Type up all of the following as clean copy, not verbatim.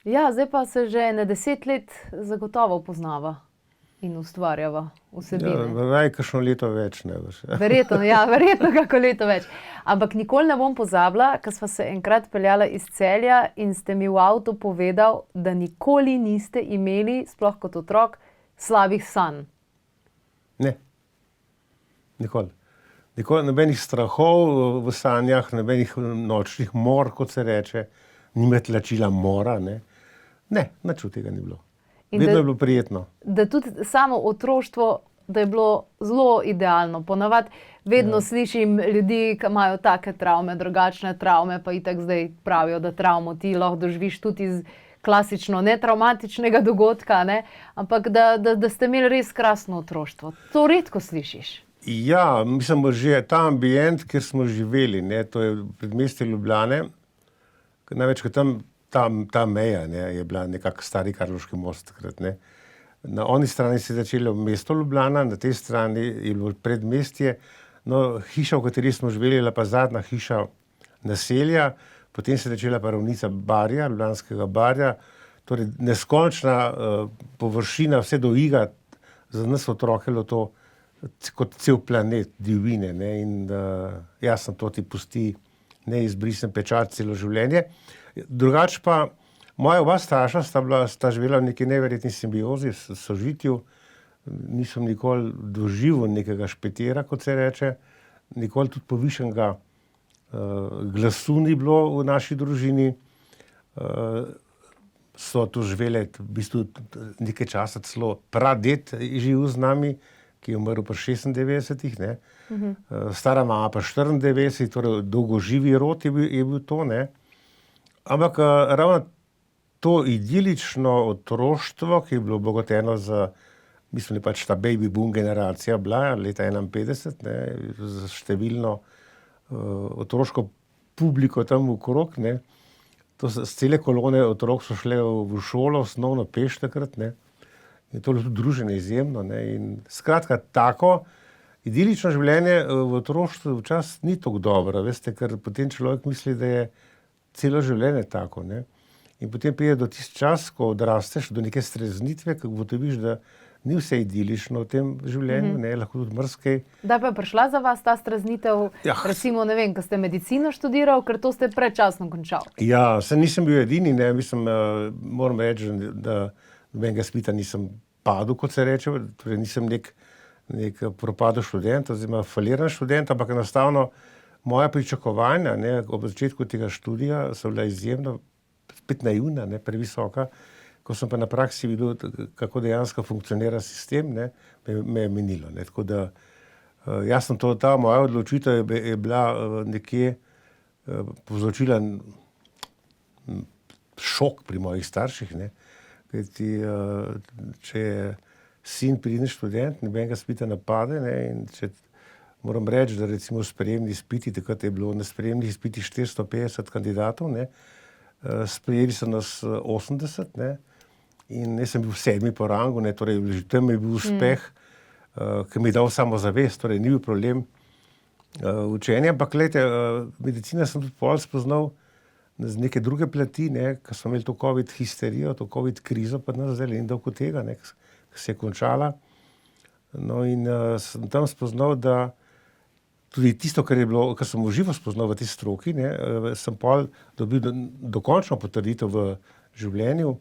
Ja, zdaj pa se že na 10 let zagotovo poznava in ustvarjava vsebine. Ja, kakšno leto več, ne veš. Verjetno kako leto več. Ampak nikoli ne bom pozabila, ko sva se enkrat peljala iz Celja in ste mi v avtu povedal, da nikoli niste imeli, sploh kot otrok, slabih sanj. Ne. Nikoli. Nikoli nobenih strahov v sanjah, nobenih nočnih mor, kot se reče, ni me tlačila mora, ne. Ne, nič od tega ni bilo. Vedno je bilo prijetno. Da tudi samo otroštvo, da je bilo zelo idealno. Ponavadi vedno slišim ljudi, ki imajo take travme, drugačne travme, pa itak zdaj pravijo, da travmo ti lahko doživiš tudi iz klasično netravmatičnega dogodka, ne? Ampak da ste imeli res krasno otroštvo. To redko slišiš. Ja, mislim, že ta ambient, kjer smo živeli, ne, to je predmestje Ljubljane, največkrat ta meja, ne, je bila nekako Stari Karlovški most takrat, ne. Na oni strani se je začelo mesto Ljubljana, na tej strani je bilo predmestje, no, hiša, v kateri smo živeli, je bila pa zadnja hiša naselja, potem se je začela pa ravnica Barja, Ljubljanskega Barja, torej neskončna površina, vse do Iga, za nas otroke je bilo to kot cel planet divjine, ne, in jasno, to ti pusti neizbrisen pečat celo življenje. Drugače pa, moja oba starša sta živela v neki neverjetni simbiozi, sožitju, nisem nikoli doživel nekega špetira, kot se reče, nikoli tudi povišenega glasu ni bilo v naši družini, so tu živele v bistvu nekaj časa celo praded je živel z nami, ki je umrl pri 96, ne. Stara mama pa 94, torej dolgoživi rod je bil to, ne. Ampak ravno to idilično otroštvo, ki je bilo obogateno z, mislim, da pač ta baby boom generacija bila, leta 51, ne, z številno otroško publiko tam okrog, ne. To s cele kolone otrok so šle v šolo, osnovno peš takrat, ne. In to je bilo tudi druženje izjemno, ne, in skratka, tako idilično življenje v otroštvu včasih ni tako dobro, veste, ker potem človek misli, da je celo življenje tako, ne. In potem pride do tisti čas, ko odrasteš, do neke streznitve, ko ugotoviš, da ni vse idilično v tem življenju, ne, lahko tudi marsikaj. Kdaj pa je prišla za vas ta streznitev, recimo, ne vem, ko ste medicino študiral, ker to ste predčasno končal? Ja, saj nisem bil edini, ne, mislim, moram reči, da nobenega izpita nisem padel, kot se reče, torej nisem nek propadel študent oziroma faliran študent, ampak enostavno moja pričakovanja, ne, ob začetku tega študija so bila izjemno spet naivna, ne, previsoka. Ko sem pa na praksi videl, kako dejansko funkcionira sistem, ne, me je minilo, ne, tako da jasno ta moja odločitev je bila nekje povzročila šok pri mojih starših, ne, kajti če je sin pridni študent, nobenega izpita ne pade, ne, in če moram reči, da recimo sprejemni izpiti, takrat je bilo na sprejemnih izpitih 450 kandidatov, ne, sprejeli so nas 80, ne, in jaz sem bil 7. po rangu, ne, torej že tam je bil uspeh, ki mi je dal samozavest, torej ni bil problem učenja, ampak glejte, medicina sem tudi pol spoznal z neke druge plati, ne, ko smo imeli to covid histerijo, to covid krizo, pa nas zdaj in dolgo tega, ne, ki se je končala. No, in sem tam spoznal, da tudi tisto, kar je bilo, kar sem v živo spoznal v tej stroki, ne, sem pol dobil dokončno potrditev v življenju,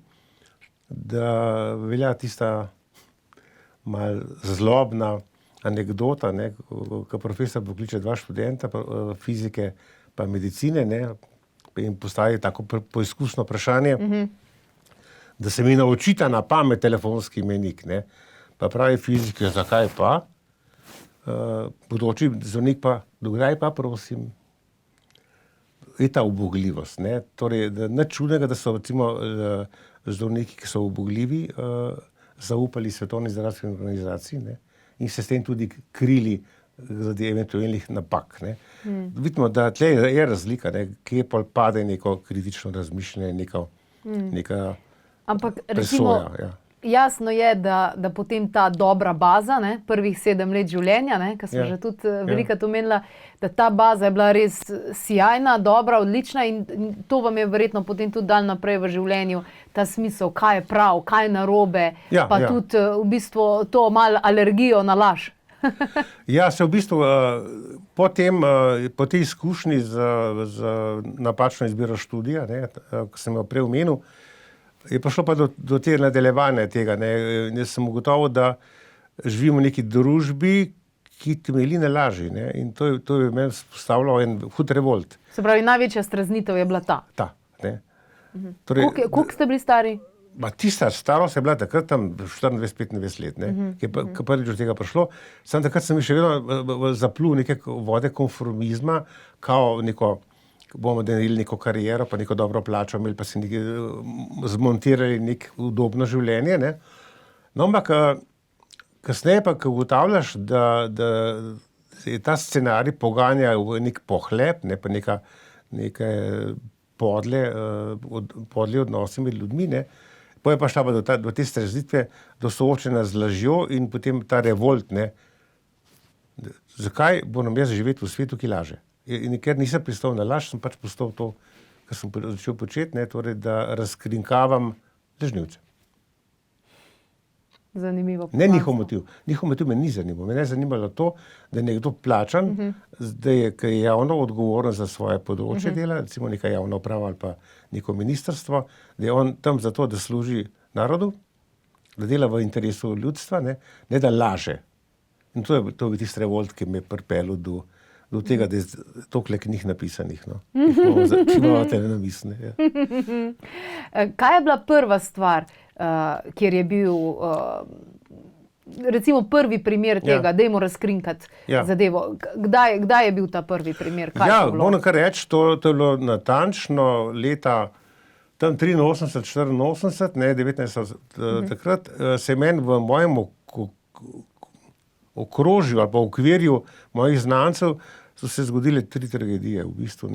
da velja tista malo zlobna anekdota, ne, ko profesor pokliče 2 študenta fizike pa medicine, ne, in postavi tako poizkusno vprašanje, da se mi naučita na pamet telefonski imenik, ne. Pa pravi fizik, zakaj pa? Bodoči zdravnik pa, dokdaj pa, prosim? Je ta ubogljivost, ne. Torej, nič čudnega, da so recimo zdravniki, ki so ubogljivi, zaupali Svetovni zdravstveni organizaciji, ne, in se s tem tudi krili zaradi eventualnih napak, ne. Vidimo, da tle je razlika, ne, kje pol pade neko kritično razmišljanje, neka Ampak recimo, presoja, ja. jasno je, da potem ta dobra baza, ne, prvih 7 let življenja, ne, kar smo že tudi velikokrat omenila, da ta baza je bila res sijajna, dobra, odlična in to vam je verjetno potem tudi dal naprej v življenju ta smisel, kaj je prav, kaj je narobe, tudi v bistvu to malo alergijo na laž. Ja, se v bistvu po tej izkušnji z napačno izbiro študija, ko sem jo prej omenil, je prišlo pa do te nadaljevanja tega. Jaz sem ugotovil, da živimo v neki družbi, ki temelji na laži. In to je meni postavljalo en hud revolt. Se pravi, največja streznitev je bila ta. Torej, koliko ste bili stari? Tista starost je bila takrat tam 24-25 let, ki je prvič do tega prišlo. Sam takrat sem še vedno zaplul neke vode konformizma, kao bomo delili neko kariero, pa neko dobro plačo imeli, pa si zmontirali neko udobno življenje. No, ampak kasneje pa, ko ugotavljaš, da je ta scenarij poganja v nek pohlep, pa neke podli odnosi med ljudmi, pa je pa šla do te streznitve, do soočena z lažjo in potem ta revolt. Zakaj moram jaz živeti v svetu, ki laže? In ker nisem pristal na laž, sem pač postal to, kar sem začel početi, torej da razkrinkavam lažnivce. Zanimivo. Ne njihov motiv. Njihov motiv me ni zanimal. Mene je zanimalo to, da je nekdo plačan, ker je javno odgovoren za svoje področje dela, recimo neka javna uprava ali pa neko ministrstvo, da je on tam zato, da služi narodu, da dela v interesu ljudstva, ne da laže. In to je tisti revolt, ki me je pripeljal do tega, da je toliko knjig napisanih. Če imate nenamisne. Kaj je bila prva stvar, kjer je bil recimo prvi primer tega, dajmo razkrinkati zadevo. Kdaj je bil ta prvi primer? Moram kar reči, to je bilo natančno leta tam 83, 84, 19, takrat se je meni v mojem okrožju ali pa okvirju mojih znancev so se zgodile 3 tragedije v bistvu,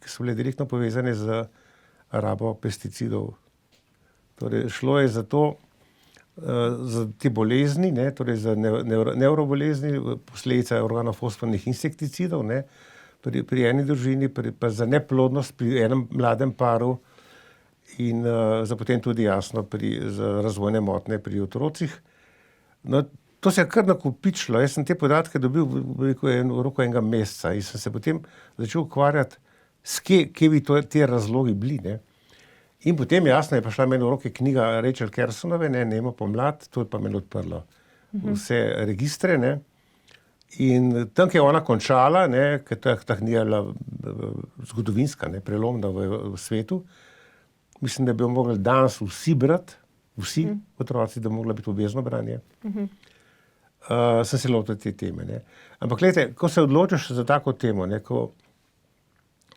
ki so bile direktno povezane z rabo pesticidov. Torej, šlo je za to, za te bolezni, torej za nevrobolezni, posledica organofosfornih insekticidov, pri eni družini, pa za neplodnost pri enem mladem paru in za potem tudi jasno za razvojne motnje pri otrocih. No, to se je kar nakopičilo. Jaz sem te podatke dobil v roku enega meseca in sem se potem začel ukvarjati, kje bi te razlogi bili. In potem jasno je prišla meni v roke knjiga Rachel Kersonove, Nemo pomlad, to je pa meni odprlo vse registre. In tam, ki je ona končala, ker ta knjiga je bila zgodovinska, prelomna v svetu, mislim, da bi jo mogli danes vsi brati, vsi otroci, da bi mogla biti obvezno branje. Sem se lotil te teme. Ampak gledajte, ko se odločiš za tako temo,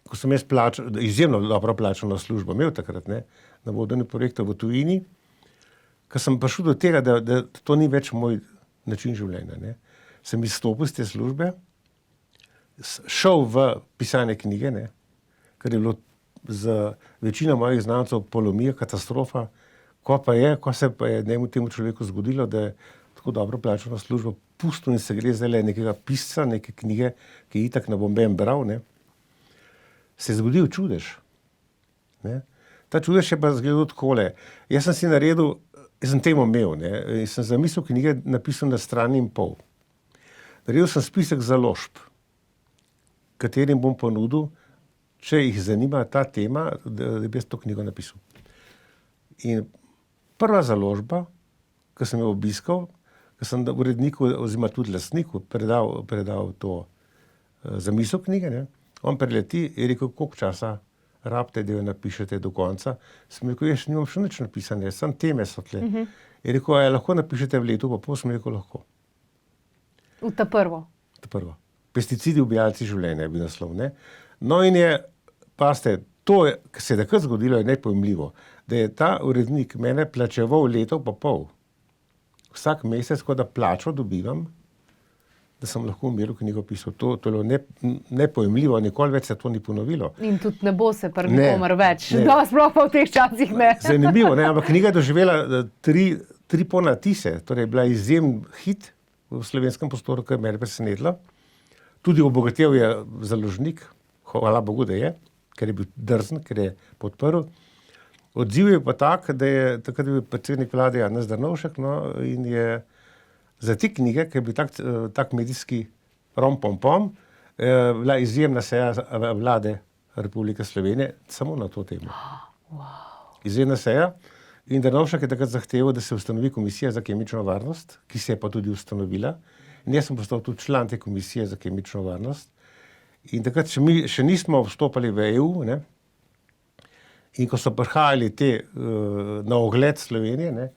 ko sem jaz izjemno dobro plačano službo imel takrat, na vodenju projektov v tujini, ko sem prišel do tega, da to ni več moj način življenja. Sem izstopil iz te službe, šel v pisanje knjige, kar je bilo za večino mojih znancev polomija, katastrofa, ko se pa je temu človeku zgodilo, da je tako dobro plačano službo pustil in se gre zdaj nekega pisca, neke knjige, ki itak ne bom bral, se je zgodil čudež. Ta čudež je pa zgledal takole. Jaz sem si naredil, jaz sem temo imel, in sem zamisel knjige napisal na 1,5 strani. Naredil sem spisek založb, katerim bom ponudil, če jih zanima ta tema, da bi jaz to knjigo napisal. In prva založba, ko sem jo obiskal, ko sem uredniku oziroma tudi lastniku predal to zamisel knjige, on preleti in je rekel, koliko časa rabite, da jo napišete do konca. Sem rekel, jaz nimam še nič napisane, samo teme so tle. Je rekel, lahko napišete v letu, pa pol sem rekel, lahko. V ta prvo? Ta prvo. Pesticidi, ubijalci življenja je bil naslov. No in pazite, to, kar se je takrat zgodilo, je nepojmljivo, da je ta urednik mene plačeval leto pa pol. Vsak mesec, ko da plačo dobivam, da sem lahko v miru knjigo pisal. To je bilo nepojmljivo, nikoli več se to ni ponovilo. In tudi ne bo se pri nikomer več. No, sploh pa v teh časih ne. Zanimivo, ampak knjiga je doživela Tripona Tise, torej je bila izjemen hit v slovenskem prostoru, kar me je presenetilo. Tudi obogatel je založnik, hvala Bogu, da je, ker je bil drzen, ker je podprl. Odziv je pa tak, da je takrat bil predsednik vlade Janez Drnovšek, no, in je za te knjige, ker je bil tak medijski rom-pom-pom, bila izjemna seja vlade Republike Slovenije samo na to temo. Izjemna seja. In Drnovšek je takrat zahteval, da se ustanovi komisija za kemično varnost, ki se je pa tudi ustanovila. In jaz sem postal tudi član te komisije za kemično varnost. In takrat še nismo vstopali v EU, ne? In ko so prihajali na ogled Slovenije, ne,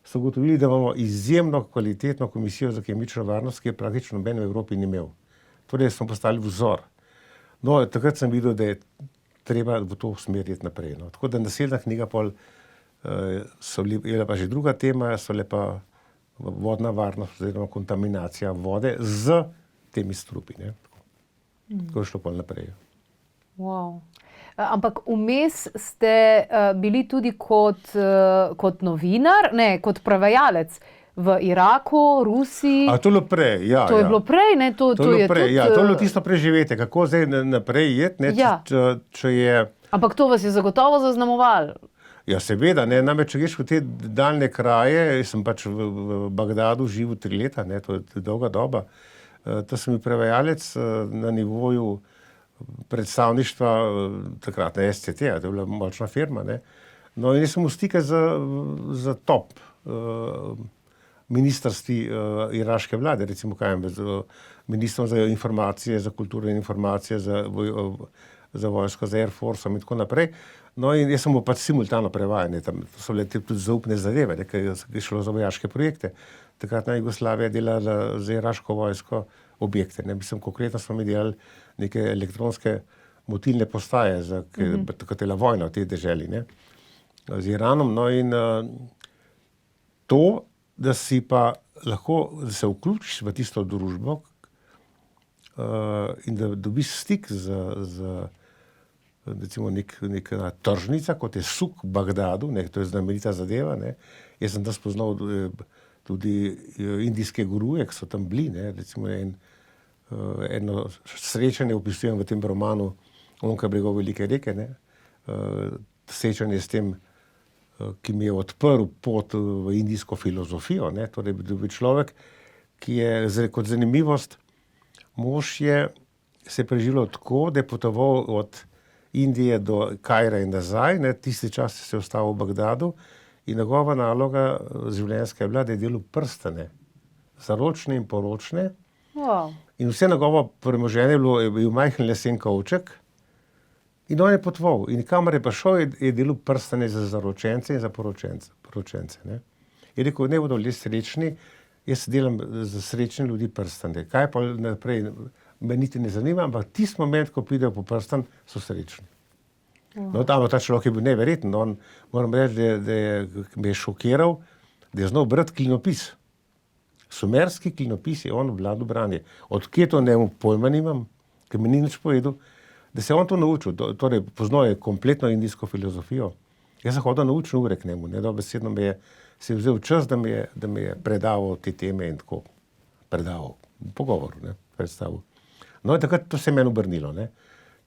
so ugotovili, da imamo izjemno kvalitetno komisijo za kemično varnost, ki je praktično noben v Evropi ni imel. Torej smo postali vzor. No, takrat sem videl, da je treba v to usmeriti naprej. No. Tako da naslednja knjiga pol je pa že druga tema, so le pa vodna varnost oziroma kontaminacija vode z temi strupi. Ne. Tako je šlo pol naprej. Wow. Ampak vmes ste bili tudi kot novinar, ne, kot prevajalec v Iraku, Rusiji. A to je bilo prej, ja. To je bilo prej, ne? To je prej, tudi, ja, to je bilo tisto preživetje, kako zdaj naprej jeti, ne, Ja. če je... Ampak to vas je zagotovo zaznamovalo. Ja, seveda, ne, namreč, če greš v te daljne kraje, sem pač v Bagdadu živel 3 leta, ne, to je dolga doba. To sem bil prevajalec na nivoju predstavništva takratne SCT, to je bila močna firma, ne. No, in jaz sem v stike z top ministrstvi iraške vlade, recimo z ministrom za informacije, za kulturne informacije, za vojsko, za Air Force in tako naprej. No, in jaz sem bil pač simultano prevajanje, tam so bile tudi zaupne zadeve, ne, ker je šlo za vojaške projekte. Takratna Jugoslavija je delala za iraško vojsko objekte, ne, mislim, konkretno smo mi delali neke elektronske motilne postaje, takrat je bila vojna v tej deželi, ne, z Iranom, no, in to, da si pa lahko, da se vključiš v tisto družbo in da dobiš stik z recimo neka tržnica, kot je Suk v Bagdadu, ne, to je znamenita zadeva, ne. Jaz sem tam spoznal tudi indijske guruje, ki so tam bili, ne, recimo eno srečanje opisujem v tem romanu Onkraj bregov velike reke, ne, srečanje s tem, ki mi je odprl pot v indijsko filozofijo, ne, torej bil človek, ki je kot zanimivost, mož se je preživljal tako, da je potoval od Indije do Kaira in nazaj, ne, tisti čas se je ostal v Bagdadu in njegova naloga življenjska je bila, da je delal prstane, zaročne in poročne. Wow. In vse njegovo premoženje je bil majhen lesen kovček in on je potoval. In kamor je prišel, je delal prstane za zaročence in za poročence. Ne. Je rekel, ne bodo bili srečni, jaz delam za srečne ljudi prstane. Kaj pa naprej, me niti ne zanima, ampak tisti moment, ko pridejo po prstan, so srečni. No, ta človek je bil neverjeten. On, moram reči, da me je šokiral, da je znal brati klinopis. Sumerski klinopis je on obvladal branje. Odkje to pojma nimam, ker mi ni nič povedal, da se je on to naučil. Torej, poznal je kompletno indijsko filozofijo. Jaz sem hodil na učne ure k njemu, ne, dobesedno se je vzel čas, da mi je predaval te teme in tako predaval, pogovor, ne, predstavil. No, in takrat to se je meni obrnilo, ne.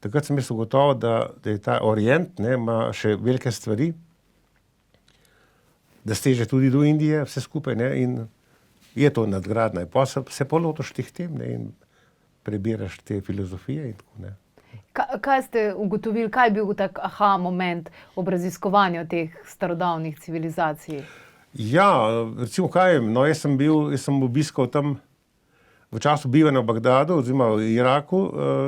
Takrat sem jaz ugotovil, da je ta Orient, ne, ima še velike stvari, da steže tudi do Indije, vse skupaj, ne, in je to nadgradnja. Pa se polotoš teh tem, ne, in prebiraš te filozofije in tako, ne. Kaj ste ugotovili, kaj je bil tak aha moment ob raziskovanju teh starodavnih civilizacij? Ja, recimo kaj, no, jaz sem obiskal tam v času bivanja v Bagdadu oziroma v Iraku,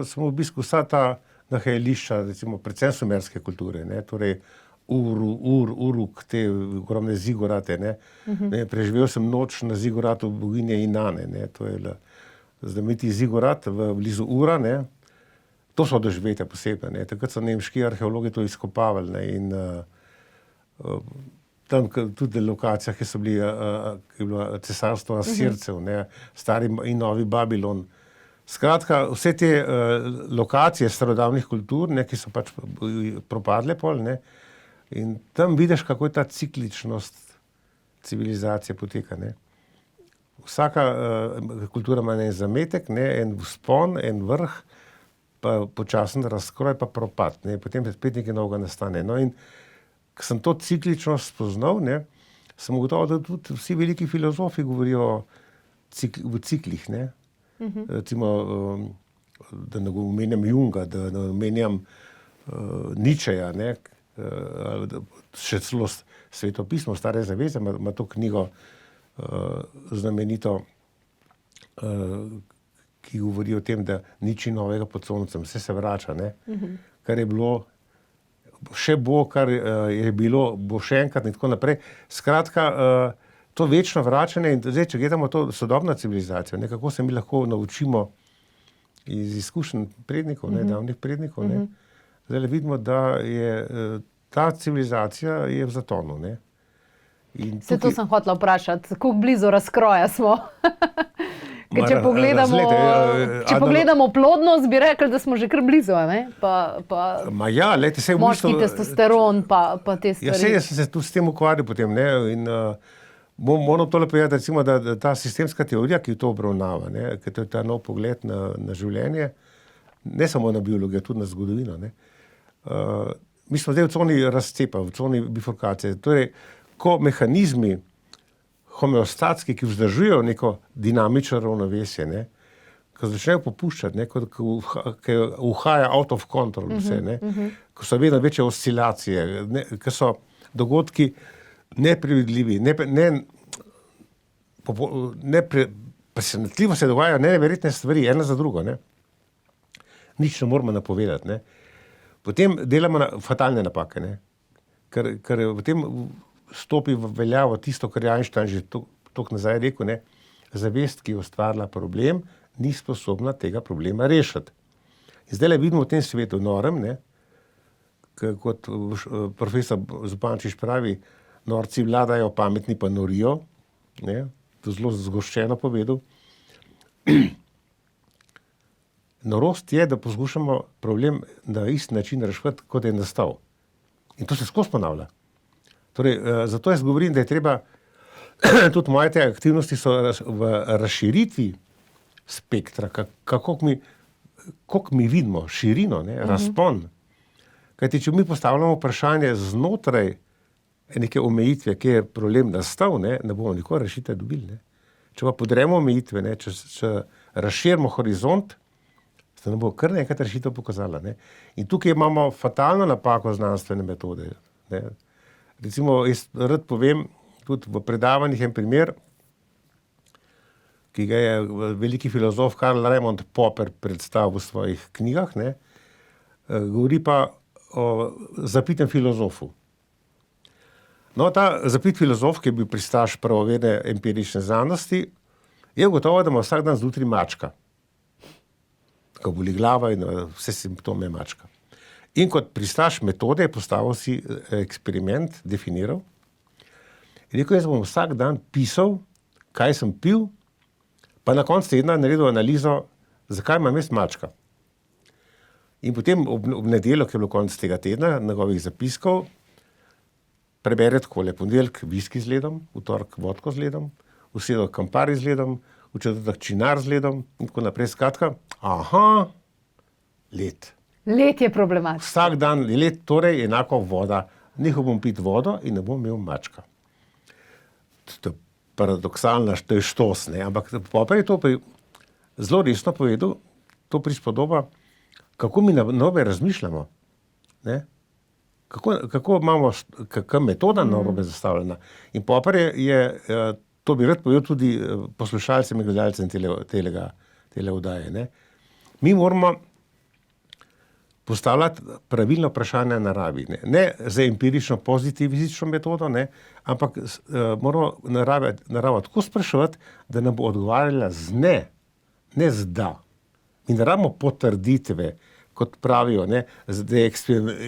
sem obiskal vsa ta nahajališča, recimo predvsem sumerske kulture, ne, torej Uruk, te ogromne zigurate, ne. Ne, preživel sem noč na ziguratu boginje Inane, ne, to je znameniti zigurat blizu Ura, ne. To so doživetja posebne, ne. Takrat so nemški arheologi to izkopavali, ne, in tam tudi lokacija, ki so bili, ki je bilo cesarstvo Asircev, ne, stari in novi Babilon. Skratka, vse te lokacije starodavnih kultur, ne, ki so pač propadle pol, ne, in tam vidiš, kako je ta cikličnost civilizacija poteka. Ne. Vsaka kultura ima en zametek, ne, en vzpon, en vrh, pa počasen razkroj, pa propad. Ne. Potem spet nekaj novega nastane. No, in ko sem to ciklično spoznal, ne, sem ugotovil, da tudi vsi veliki filozofi govorijo v ciklih. Ne. Recimo, da ne omenjam Junga, da ne omenjam Nietzscheja, ne, še celo Svetopismo Stare zaveze ima to knjigo znamenito, ki govori o tem, da nič ni novega pod soncem, vse se vrača, ne. Kar je bilo, še bo, kar je bilo, bo še enkrat in tako naprej. Skratka, to večno vračanje in zdaj, če gledamo to sodobno civilizacijo, ne, kako se mi lahko naučimo iz izkušenj prednikov, ne, davnih prednikov, ne, zdaj vidimo, da je ta civilizacija je v zatonu, ne. In Vse to sem hotela vprašati, kako blizu razkroja smo. Ker če pogledamo, pogledamo plodnost, bi rekli, da smo že kar blizu, ne? Moški testosteron, pa te stvari. Jaz sem se tudi s tem ukvarjal potem, ne, in moram tole povedati, recimo, da ta sistemska teorija, ki to obravnava, ne, ker to je ta nov pogled na življenje, ne samo na biologijo, tudi na zgodovino, ne. Mi smo zdaj v coni razcepa, v coni bifurkacije. Torej, ko mehanizmi homeostatski, ki vzdržujejo neko dinamično ravnovesje, ne, ko začnejo popuščati, ne, ko uhaja out of control vse, ne, ko so vedno večje oscilacije, ne, ko so dogodki nepredvidljivi, presenetljivo se dogajajo neverjetne stvari, ena za drugo, ne. Nič ne moramo napovedati, ne. Potem delamo fatalne napake, ne. Ker potem stopi v veljavo tisto, kar je Einstein že toliko nazaj rekel, ne, zavest, ki je ustvarila problem, ni sposobna tega problema rešiti. In zdaj vidimo v tem svetu norem, ne, kot profesor Zupančič pravi, norci vladajo, pametni pa norijo, ne, to zelo zgoščeno povedal. Norost je, da poskušamo problem na isti način rešiti, kot je nastal. In to se skozi ponavlja. Torej, zato jaz govorim, da je treba, tudi moje te aktivnosti so v razširitvi spektra, koliko mi vidimo, širino, ne, razpon. Kajti, če mi postavljamo vprašanje znotraj neke omejitve, kjer je problem nastal, ne bomo nikoli rešitev dobili, ne. Če pa podremo omejitve, ne, če razširimo horizont, se nam bo kar nekaj rešitev pokazala, ne. In tukaj imamo fatalno napako znanstvene metode, ne. Recimo, jaz rad povem tudi v predavanjih en primer, ki ga je veliki filozof Karl Raimund Popper predstavil v svojih knjigah, ne, govori pa o zapitem filozofu. No, ta zapit filozof, ki je bil pristaš pravovedne empirične znanosti, je ugotovil, da ima vsak dan zjutraj mačka. Ko boli glava in vse simptome mačka. In kot pristaš metode je postavil si eksperiment, definiral. In rekel, jaz bom vsak dan pisal, kaj sem pil, pa na koncu tedna naredil analizo, zakaj imam jaz mačka. In potem ob nedeljo, ki je bilo konec tega tedna, njegovih zapiskov, prebere takole: ponedeljek viski z ledom, v torek vodko z ledom, v sredo Campari z ledom, v četrtek činar z ledom in tako naprej. Skratka, led. Led je problematičen. Vsak dan led, torej enako voda. Nehal bom piti vodo in ne bom imel mačka. To je paradoksalno, to je štos, ne, ampak Popper je to zelo resno povedal, to prispodoba, kako mi narobe razmišljamo, ne. Kako imamo, kakšna metoda narobe zastavljena. In Popper je to bi rad povedal tudi poslušalcem in gledalcem tele oddaje, ne. Mi moramo postavljati pravilno vprašanje naravi, ne za empirično pozitivistično metodo, ne, ampak moramo naravo tako spraševati, da nam bo odgovarjala z ne z da. Mi ne rabimo potrditve, kot pravijo, ne, da je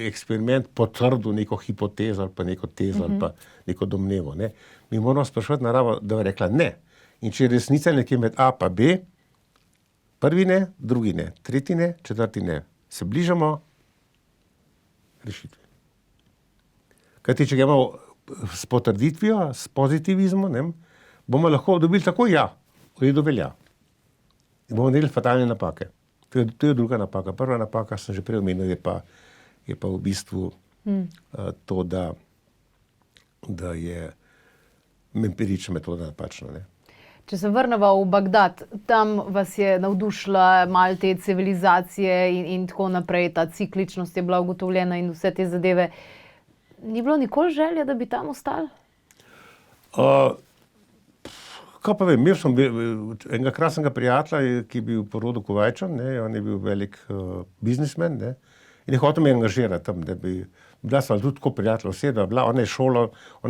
eksperiment potrdil neko hipotezo ali pa neko tezo ali pa neko domnevo, ne. Mi moramo spraševati naravo, da bo rekla ne. In če je resnica nekje med A pa B, prvi ne, drugi ne, tretji ne, četrti ne. Se bližamo rešitvi. Kajti, če gremo s potrditvijo, s pozitivizmom, ne, bomo lahko dobili tako ja, v redu velja. In bomo naredili fatalne napake. To je druga napaka. Prva napaka, sem že prej omenil, je pa v bistvu to, da je empirična metoda napačna. Ne. Če se vrnemo v Bagdad, tam vas je navdušila malo te civilizacije in tako naprej, ta cikličnost je bila ugotovljena in vse te zadeve. Ni bilo nikoli želje, da bi tam ostali? Kaj pa vem, imel sem enega krasnega prijatelja, ki je bil po rodu Kuvajčan, ne, on je bil velik biznismen, ne, in je hotel me angažirati tam, da bi bila sva tudi tako prijatelja oseba, on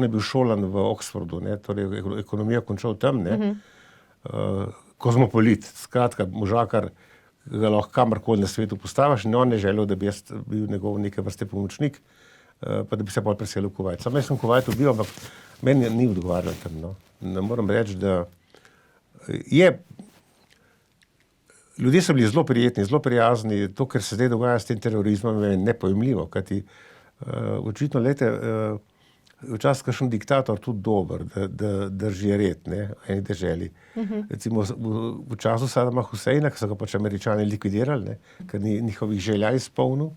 je bil šolan v Oxfordu, ne, torej ekonomijo končal tam, ne, kozmopolit, skratka možakar, ga lahko kamorkoli na svetu postaviš, in on je želel, da bi jaz bil njegov neke vrste pomočnik, pa da bi se potem preselil v Kuvajt. Sam jaz sem v Kuvajtu bil, ampak meni ni odgovarjal tam, no. Ne moram reči, da ljudje so bili zelo prijetni, zelo prijazni, to, kar se zdaj dogaja s tem terorizmom, je nepojemljivo, kajti očitno, včasih kakšen diktator tudi dober, da drži red, ne, v eni deželi. Recimo v času Sadama Huseina, ki so ga pač Američani likvidirali, ne, ker ni njihovih želja izpolnil,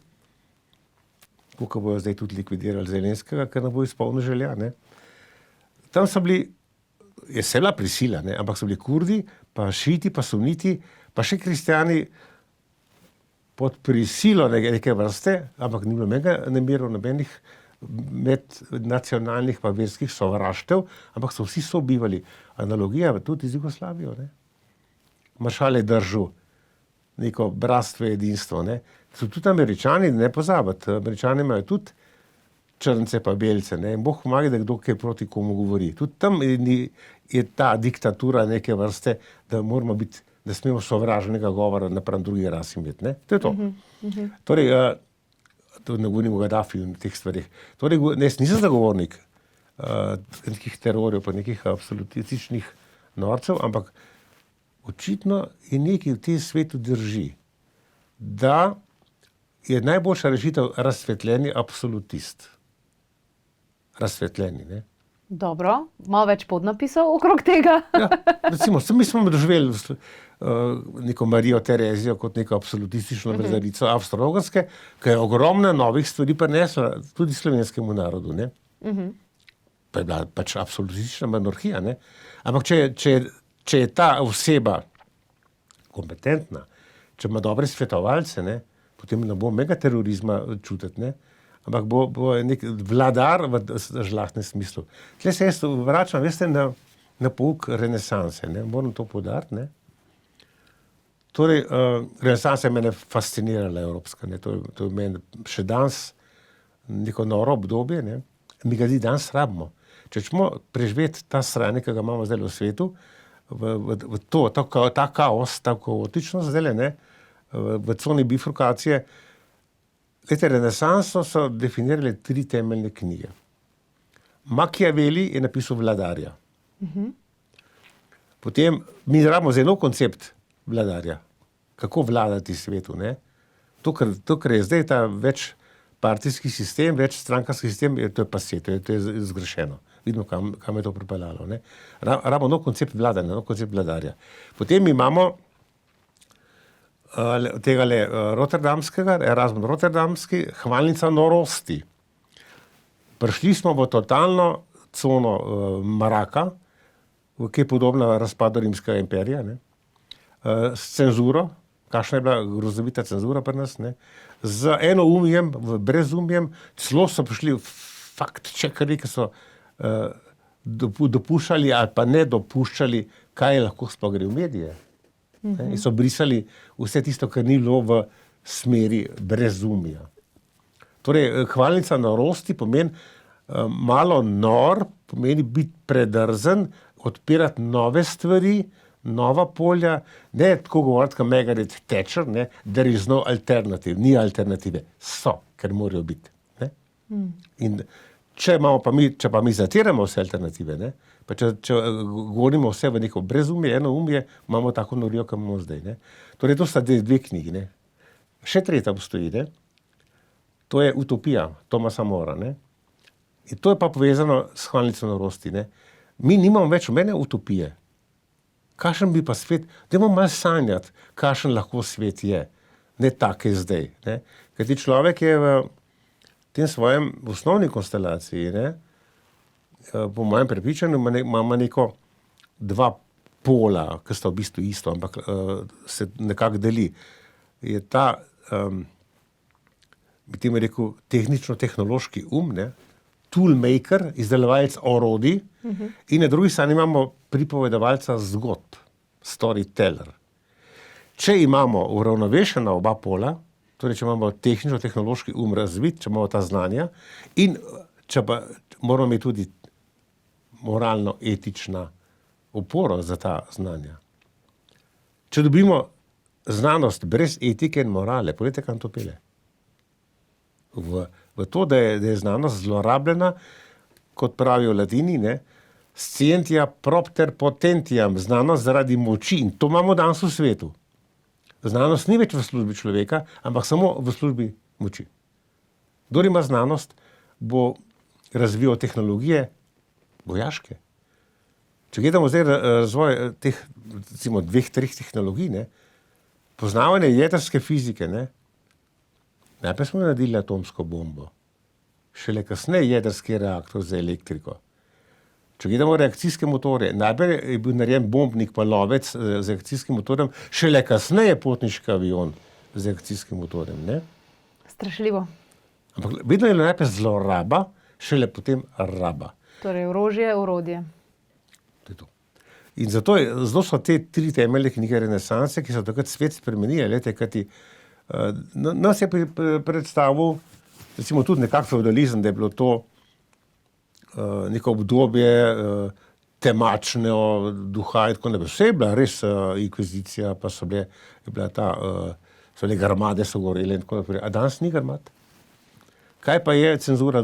kako bojo zdaj tudi likvidirali Zelenskega, ker ne bo izpolnil želja, ne. Tam so bili, je se bila prisila, ne, ampak so bili Kurdi, pa šiti, pa suniti, pa še kristjani pod prisilo neke vrste, ampak ni bilo nemirov, nobenih mednacionalnih pa verskih sovraštev, ampak so vsi sobivali. Analogija tudi z Jugoslavijo, ne. Maršal je držal neko bratstvo, edinstvo, ne. So tudi Američani, ne pozabiti, Američani imajo tudi črnce pa belce, ne, in Bog pomaga, da kdo kaj proti komu govori. Tudi tam je ta diktatura neke vrste, da moramo biti, da smemo sovražnega govora napram drugi rasi imeti, ne. To je to. Torej, to ne govorim o Gaddafiju in teh stvarih. Torej, jaz nisem zagovornik nekih terorjev pa nekih absolutističnih norcev, ampak očitno je nekaj v tem svetu drži, da je najboljša rešitev razsvetljeni absolutist. Razsvetljeni, ne. Dobro, malo več podnapisov okrog tega. Ja, recimo, mi smo doživeli neko Marijo Terezijo kot neko absolutistično vladarico Avstro-Ogrske, ki je ogromno novih stvari prinesla tudi slovenskemu narodu, ne. Pa je bila pač absolutistična monarhija, ne. Ampak če je ta oseba kompetentna, če ima dobre svetovalce, ne, potem ne bo mega terorizma čutiti, ne. Ampak bo nek vladar v žlahtnem smislu. Tle se jaz vračam, veste, na pouk renesanse, ne, moram to poudariti, ne. Torej, renesansa je mene fascinirala evropska, ne, to je meni še danes neko noro obdobje, ne, mi ga danes rabimo. Če ćemo preživeti ta sranje, ki ga imamo zdaj v svetu, ta kaos, ta kaotičnost zdaj, ne, v coni bifurkacije. Glejte, renesanso so definirali 3 temeljne knjige. Machiavelli je napisal Vladarja. Potem mi rabimo zelo koncept vladarja. Kako vladati svetu, ne? To, kar je zdaj ta večpartijski sistem, večstrankarski sistem, to je pasé, to je zgrešeno. Vidimo, kam je to pripeljalo, ne? Rabimo nov koncept vladanja, nov koncept vladarja. Potem imamo tegale rotterdamskega, Erasmus Rotterdamski, hvalnica norosti. Prišli smo v totalno cono mraka, ki je podobna razpadu rimskega imperija, ne? S cenzuro, kakšna je bila grozovita cenzura pri nas, ne? Z enoumjem, brezumjem, celo so prišli fact-checkerji, ki so dopuščali ali pa ne dopuščali, kaj lahko sploh gre v medije. In so brisali vse tisto, kar ni bilo v smeri brezumja. Torej, hvalnica norosti pomeni malo nor, pomeni biti predrzen, odpirati nove stvari, nova polja, ne tako govoriti, kot Margaret Thatcher, ne, there is no alternative, ni alternative, so, ker morajo biti. Ne? In če pa mi zatiramo vse alternative, ne, pa če govorimo vse v neko brezumje, enoumje, imamo tako norijo, kot imamo zdaj. Ne. Torej, to sta 2 knjigi. Ne. Še tretja obstoji, ne. To je Utopija Thomasa Morea, ne. In to je pa povezano s hvalnico norosti. Ne? Mi nimamo več nobene utopije. Kakšen bi pa svet, dajmo malo sanjati, kakšen lahko svet je. Ne tak je zdaj. Ne? Ker ti človek je v tem svojem osnovni konstelaciji, ne? Po mojem prepričanju, ima neko dva pola, ki sta v bistvu isto, ampak se nekako deli. Je ta, bi temu rekel, tehnično-tehnološki ne? Toolmaker, izdelovalec orodij, in na drugi strani imamo pripovedovalca zgodb, storyteller. Če imamo uravnovešena oba pola, torej če imamo tehnično-tehnološki razvit, če imamo ta znanja, in če pa moramo imeti tudi moralno-etična oporo za ta znanja. Če dobimo znanost brez etike in morale, poglejte, kam to pele. V to, da je znanost zlorabljena, kot pravijo ladini, ne, scientia propter potentiam, znanost zaradi moči, in to imamo danes v svetu. Znanost ni več v službi človeka, ampak samo v službi moči. Kdor ima znanost, bo razvijal tehnologije vojaške. Če gledamo zdaj razvoj teh, recimo, 2-3 tehnologij, ne, poznavanje jedrske fizike, ne, najprej smo naredili atomsko bombo, šele kasneje jedrski reaktor za elektriko. Če gledamo reakcijske motorje, najprej je bil narejen bombnik pa lovec z reakcijskim motorjem, šele kasneje potniški avion z reakcijskim motorjem. Ne? Strašljivo. Ampak vedno je najprej zloraba, šele potem raba. Torej, orožje, orodje. To je to. In zato so te 3 temeljne knjige renesanse, ki so takrat svet spremenili. Lete, kajti nas je predstavil, recimo tudi nekak feudalizem, da je bilo to neko obdobje temačnega duha in tako naprej. Vse je bila res inkvizicija, pa so bile grmade so gorele in tako naprej. A danes ni grmad? Kaj pa je cenzura?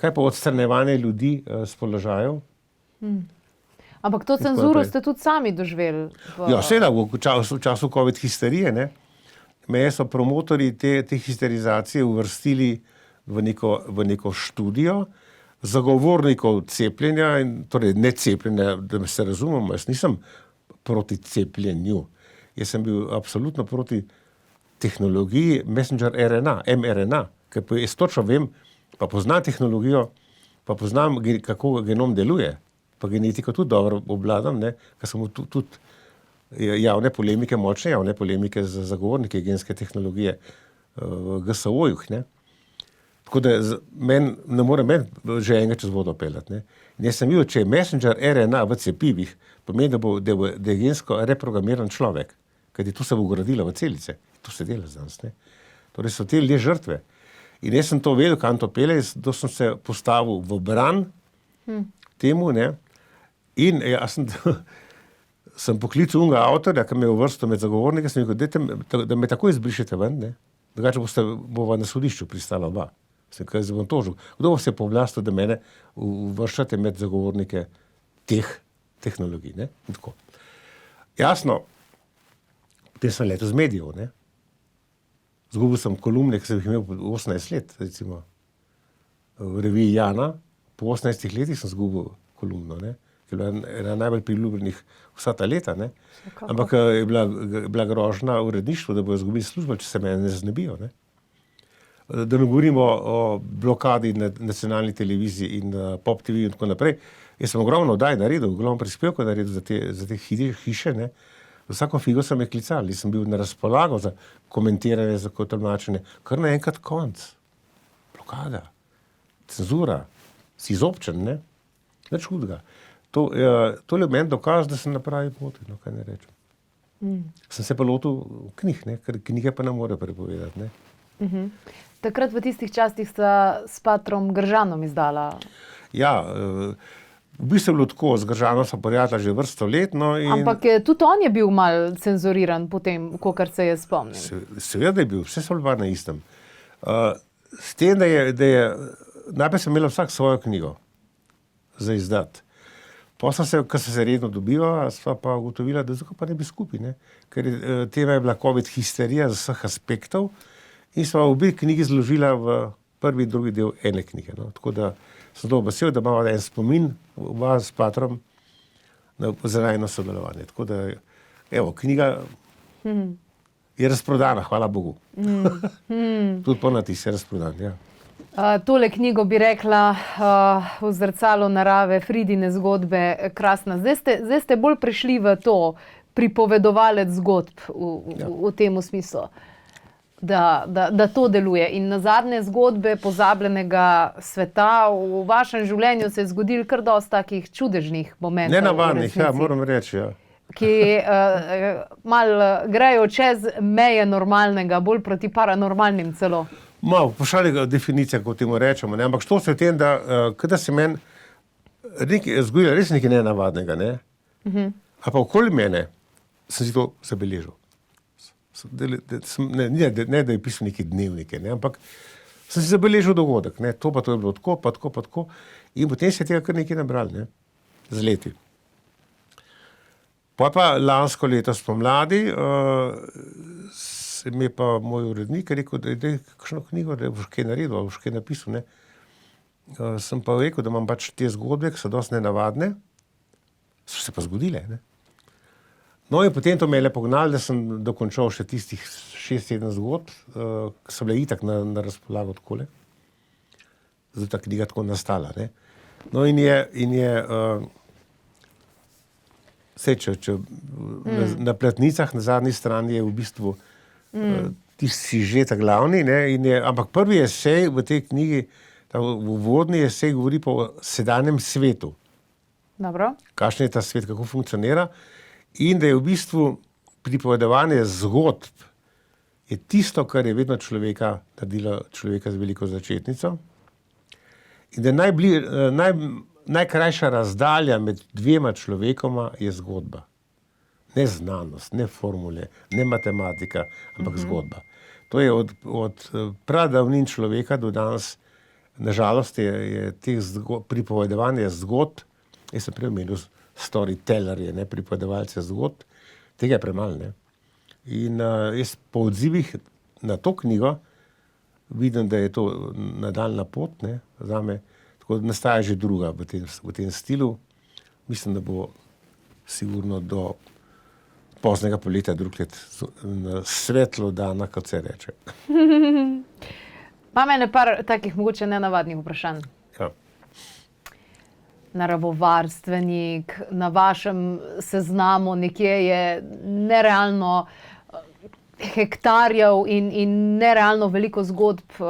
Kaj pa odstranjevanje ljudi s položajev? Ampak to cenzuro ste tudi sami doživeli. Ja, seveda, v času COVID histerije, ne? Meje so promotorji te histerizacije uvrstili v neko študijo zagovornikov cepljenja, torej ne cepljenja, da se razumemo, jaz nisem proti cepljenju. Jaz sem bil absolutno proti tehnologiji messenger RNA, mRNA, ker jaz točno vem, pa poznam tehnologijo, pa poznam, kako genom deluje, pa genetiko tudi dobro obvladam, ne, ker sem tudi javne polemike, močne javne polemike z zagovorniki genske tehnologije v GSO-juh, ne. Tako da ne more že enega čez vodo peljati, ne. In jaz sem videl, če je messenger RNA v cepivih, pomeni, da je gensko reprogramiran človek, kajti to se bo ugradilo v celice. To se dela danes, ne. Torej so te ljudje žrtve. In jaz sem to vedel, kam to pelje, da sem se postavil v bran temu, ne. In jaz sem poklical unga avtorja, ki me je uvrstil med zagovornike, sem rekel, da me takoj izbrišete ven, ne. Drugače bova na sodišču pristala oba. Sem kaj se bom tožil. Kdo bo se povlastil, da mene uvrščate med zagovornike teh tehnologij, ne. In tako. Jasno, potem sem letel z medijev, ne. Zgubil sem kolumne, ki sem jih imel 18 let, recimo. V reviji Jana, po 18 letih sem zgubil kolumno, ne. Ki je bila ena najbolj priljubljenih vsa ta leta, ne. Ampak je bila grožnja uredništvu, da bojo izgubili službo, če se mene ne znebijo, ne. Da ne govorimo o blokadi na nacionalni televiziji in Pop TV in tako naprej. Jaz sem ogromno oddaj naredil, ogromno prispevkov naredil za te hiše, ne. Vsako figo sem me klical, sem bil na razpolago za komentiranje, za tolmačenje. Kar naenkrat konc. Blokada. Cenzura. Si izobčen, ne. Nič hudega. To je meni dokaz, da sem na pravi poti, no, kaj ne rečem. Sem se pa lotil knjig, ne, ker knjige pa ne more prepovedati, ne. Takrat v tistih časih sta s patrom Gržanom izdala. Ja, v bistvu je bilo tako, z Gržanom sem prijatelj že vrsto let, no, in Ampak tudi on je bil mal cenzuriran potem, kakor se je spomnil. Seveda je bil, vse so bili na istem. S tem, da je najprej sem imela vsak svojo knjigo za izdati. Potem ko sem se redno dobivala, sva pa ugotovila, da zakaj pa ne bi skupaj, ne? Ker tema je bila COVID histerija z vseh aspektov in sva obe knjigi zložila v prvi in drugi del ene knjige. No. Tako da sem zelo vesel, da imamo en spomin v vas s Patrom za najno sodelovanje. Tako da, evo, knjiga je razprodana, hvala Bogu. Tudi ponatis je razprodan, ja. Tole knjigo bi rekla v zrcalu narave, Fridine zgodbe, krasna. Zdaj ste bolj prišli v to, pripovedovalec zgodb v tem smislu, da to deluje. In nazadnje zgodbe pozabljenega sveta, v vašem življenju se je zgodilo kar dosti takih čudežnih momentov. Nenavadnih, ja, moram reči, ja. Ki malo grejo čez meje normalnega, bolj proti paranormalnim celo. Malo pošaljiva definicija, kot temu rečemo, ne? Ampak što se v tem, da se meni zgodilo res nekaj nenavadnega, ne? A pa okoli mene sem si to zabeležil. Ne, da je pisal neke dnevnike, ne? Ampak sem si zabeležil dogodek, ne? To pa to je bilo tako, pa tako, pa tako. In potem se je tega kar nekaj nabral, ne? Z leti. Pa lansko leto spomladi se mi je pa moj urednik rekel, da je kakšno knjigo, da boš kaj naredil, boš kaj napisal, ne. Sem pa rekel, da imam pač te zgodbe, ki so dosti nenavadne, so se pa zgodile, ne. No in potem to me je le pognalo, da sem dokončal še tistih 6-7 zgodb, ki so bile itak na razpolago takole. Zato ta knjiga tako nastala, ne. No in je če na platnicah na zadnji strani je v bistvu tisti že ta glavni, ne, ampak prvi esej v tej knjigi, ta uvodni esej govori po sedanjem svetu. Dobro. Kakšen je ta svet, kako funkcionira in da je v bistvu pripovedovanje zgodb je tisto, kar je vedno naredilo človeka z veliko začetnico in da najkrajša razdalja med dvema človekoma je zgodba. Ne znanost, ne formule, ne matematika, ampak zgodba. To je od pradavnin človeka do danes, nažalost je teh pripovedovanja zgodb, jaz sem prej omenil storytellerje, ne, pripovedovalce zgodb, tega je premalo, ne. In jaz po odzivih na to knjigo vidim, da je to nadaljnja pot, ne, zame, tako da nastaja že druga v tem stilu. Mislim, da bo sigurno do poznega poletja drug let svetlo dana, kot se reče. Imam ene par takih mogoče nenavadnih vprašanj. Ja. Naravovarstvenik, na vašem seznamu nekje je nerealno hektarjev in nerealno veliko zgodb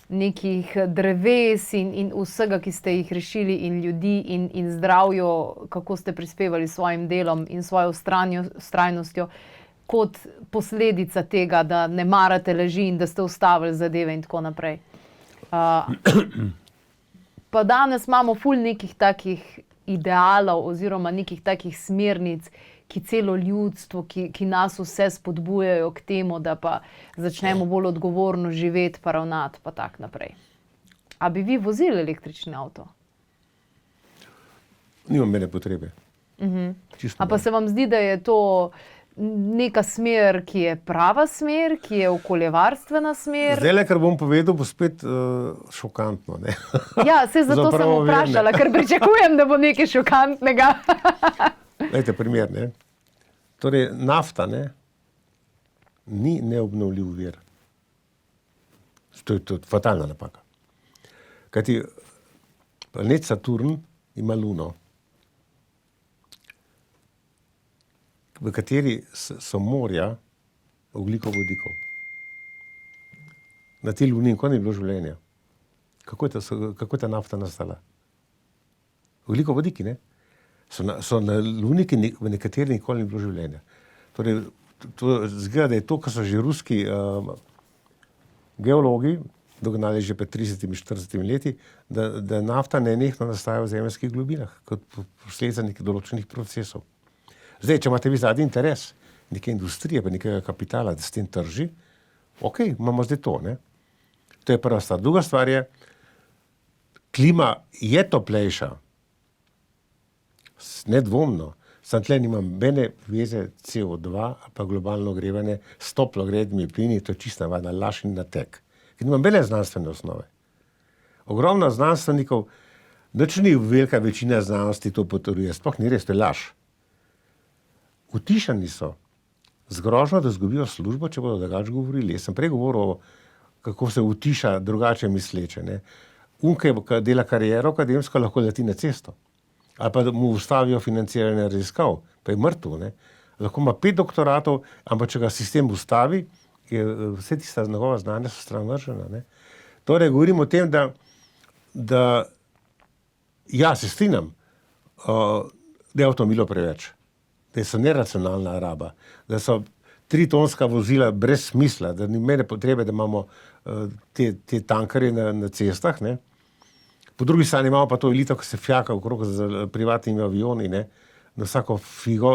nekih dreves in vsega, ki ste jih rešili in ljudi in zdravju, kako ste prispevali s svojim delom in svojo vztrajnostjo kot posledica tega, da ne marate laži in da ste ustavili zadeve in tako naprej. Pa danes imamo ful nekih takih idealov oziroma nekih takih smernic, ki celo ljudstvo, ki nas vse spodbujajo k temu, da pa začnemo bolj odgovorno živeti, pa ravnati, pa tak naprej. A bi vi vozili električni avto? Nimam mene potrebe. A pa se vam zdi, da je to neka smer, ki je prava smer, ki je okoljevarstvena smer? Zdajle, kar bom povedal, bo spet šokantno, ne. Ja, saj zato sem vprašala, ker pričakujem, da bo nekaj šokantnega. Glejte, primer, ne. Torej, nafta, ne, ni neobnovljiv vir. To je fatalna napaka. Kajti planet Saturn ima luno, v kateri so morja ogljikovodikov. Na tej luni nikoli ni bilo življenja. Kako je ta nafta nastala? Ogljikovodiki, ne? So na luni, v nekateri nikoli ni bilo življenja. Torej, to zgleda, da je to, kar so že ruski geologi dognali že pred 30-40 leti, da nafta nenehno nastaja v zemeljskih globinah, kot posledica nekih določenih procesov. Zdaj, če imate vi zadnji interes neke industrije, pa nekega kapitala, da s tem trži, ok, imamo zdaj to, ne. To je prva stvar. Druga stvar je, klima je toplejša, nedvomno, samo tle nimam bene veze CO2 ali pa globalno ogrevanje s toplogrednimi plini, to je čisto navadna laž in nateg. Ker nimam bene znanstvene osnove. ogromno znanstvenikov, nič ni velika večina znanosti to potrjuje, sploh ni res, to je laž. Utišani so, z grožnjo, da izgubijo službo, če bodo drugače govorili. Jaz sem prej govoril, kako se utiša drugače misleče. Ne. Ki dela kariero akademsko, lahko leti na cesto. Ali pa da mu ustavijo financiranje raziskav, pa je mrtev. Ne. Lahko ima 5 doktoratov, ampak če ga sistem ustavi, je vse tista njegova znanja so stran vržena. Ne. Torej, govorim o tem, da ja, se strinjam, da je avtomobilo preveč, da so neracionalna raba, da so 3-tonska vozila brez smisla, da ni mene potrebe, da imamo te tankerje na cestah. Ne. Po drugi strani imamo pa to elito, ki se fjaka okrog z privatnimi avioni, ne. Na vsako figo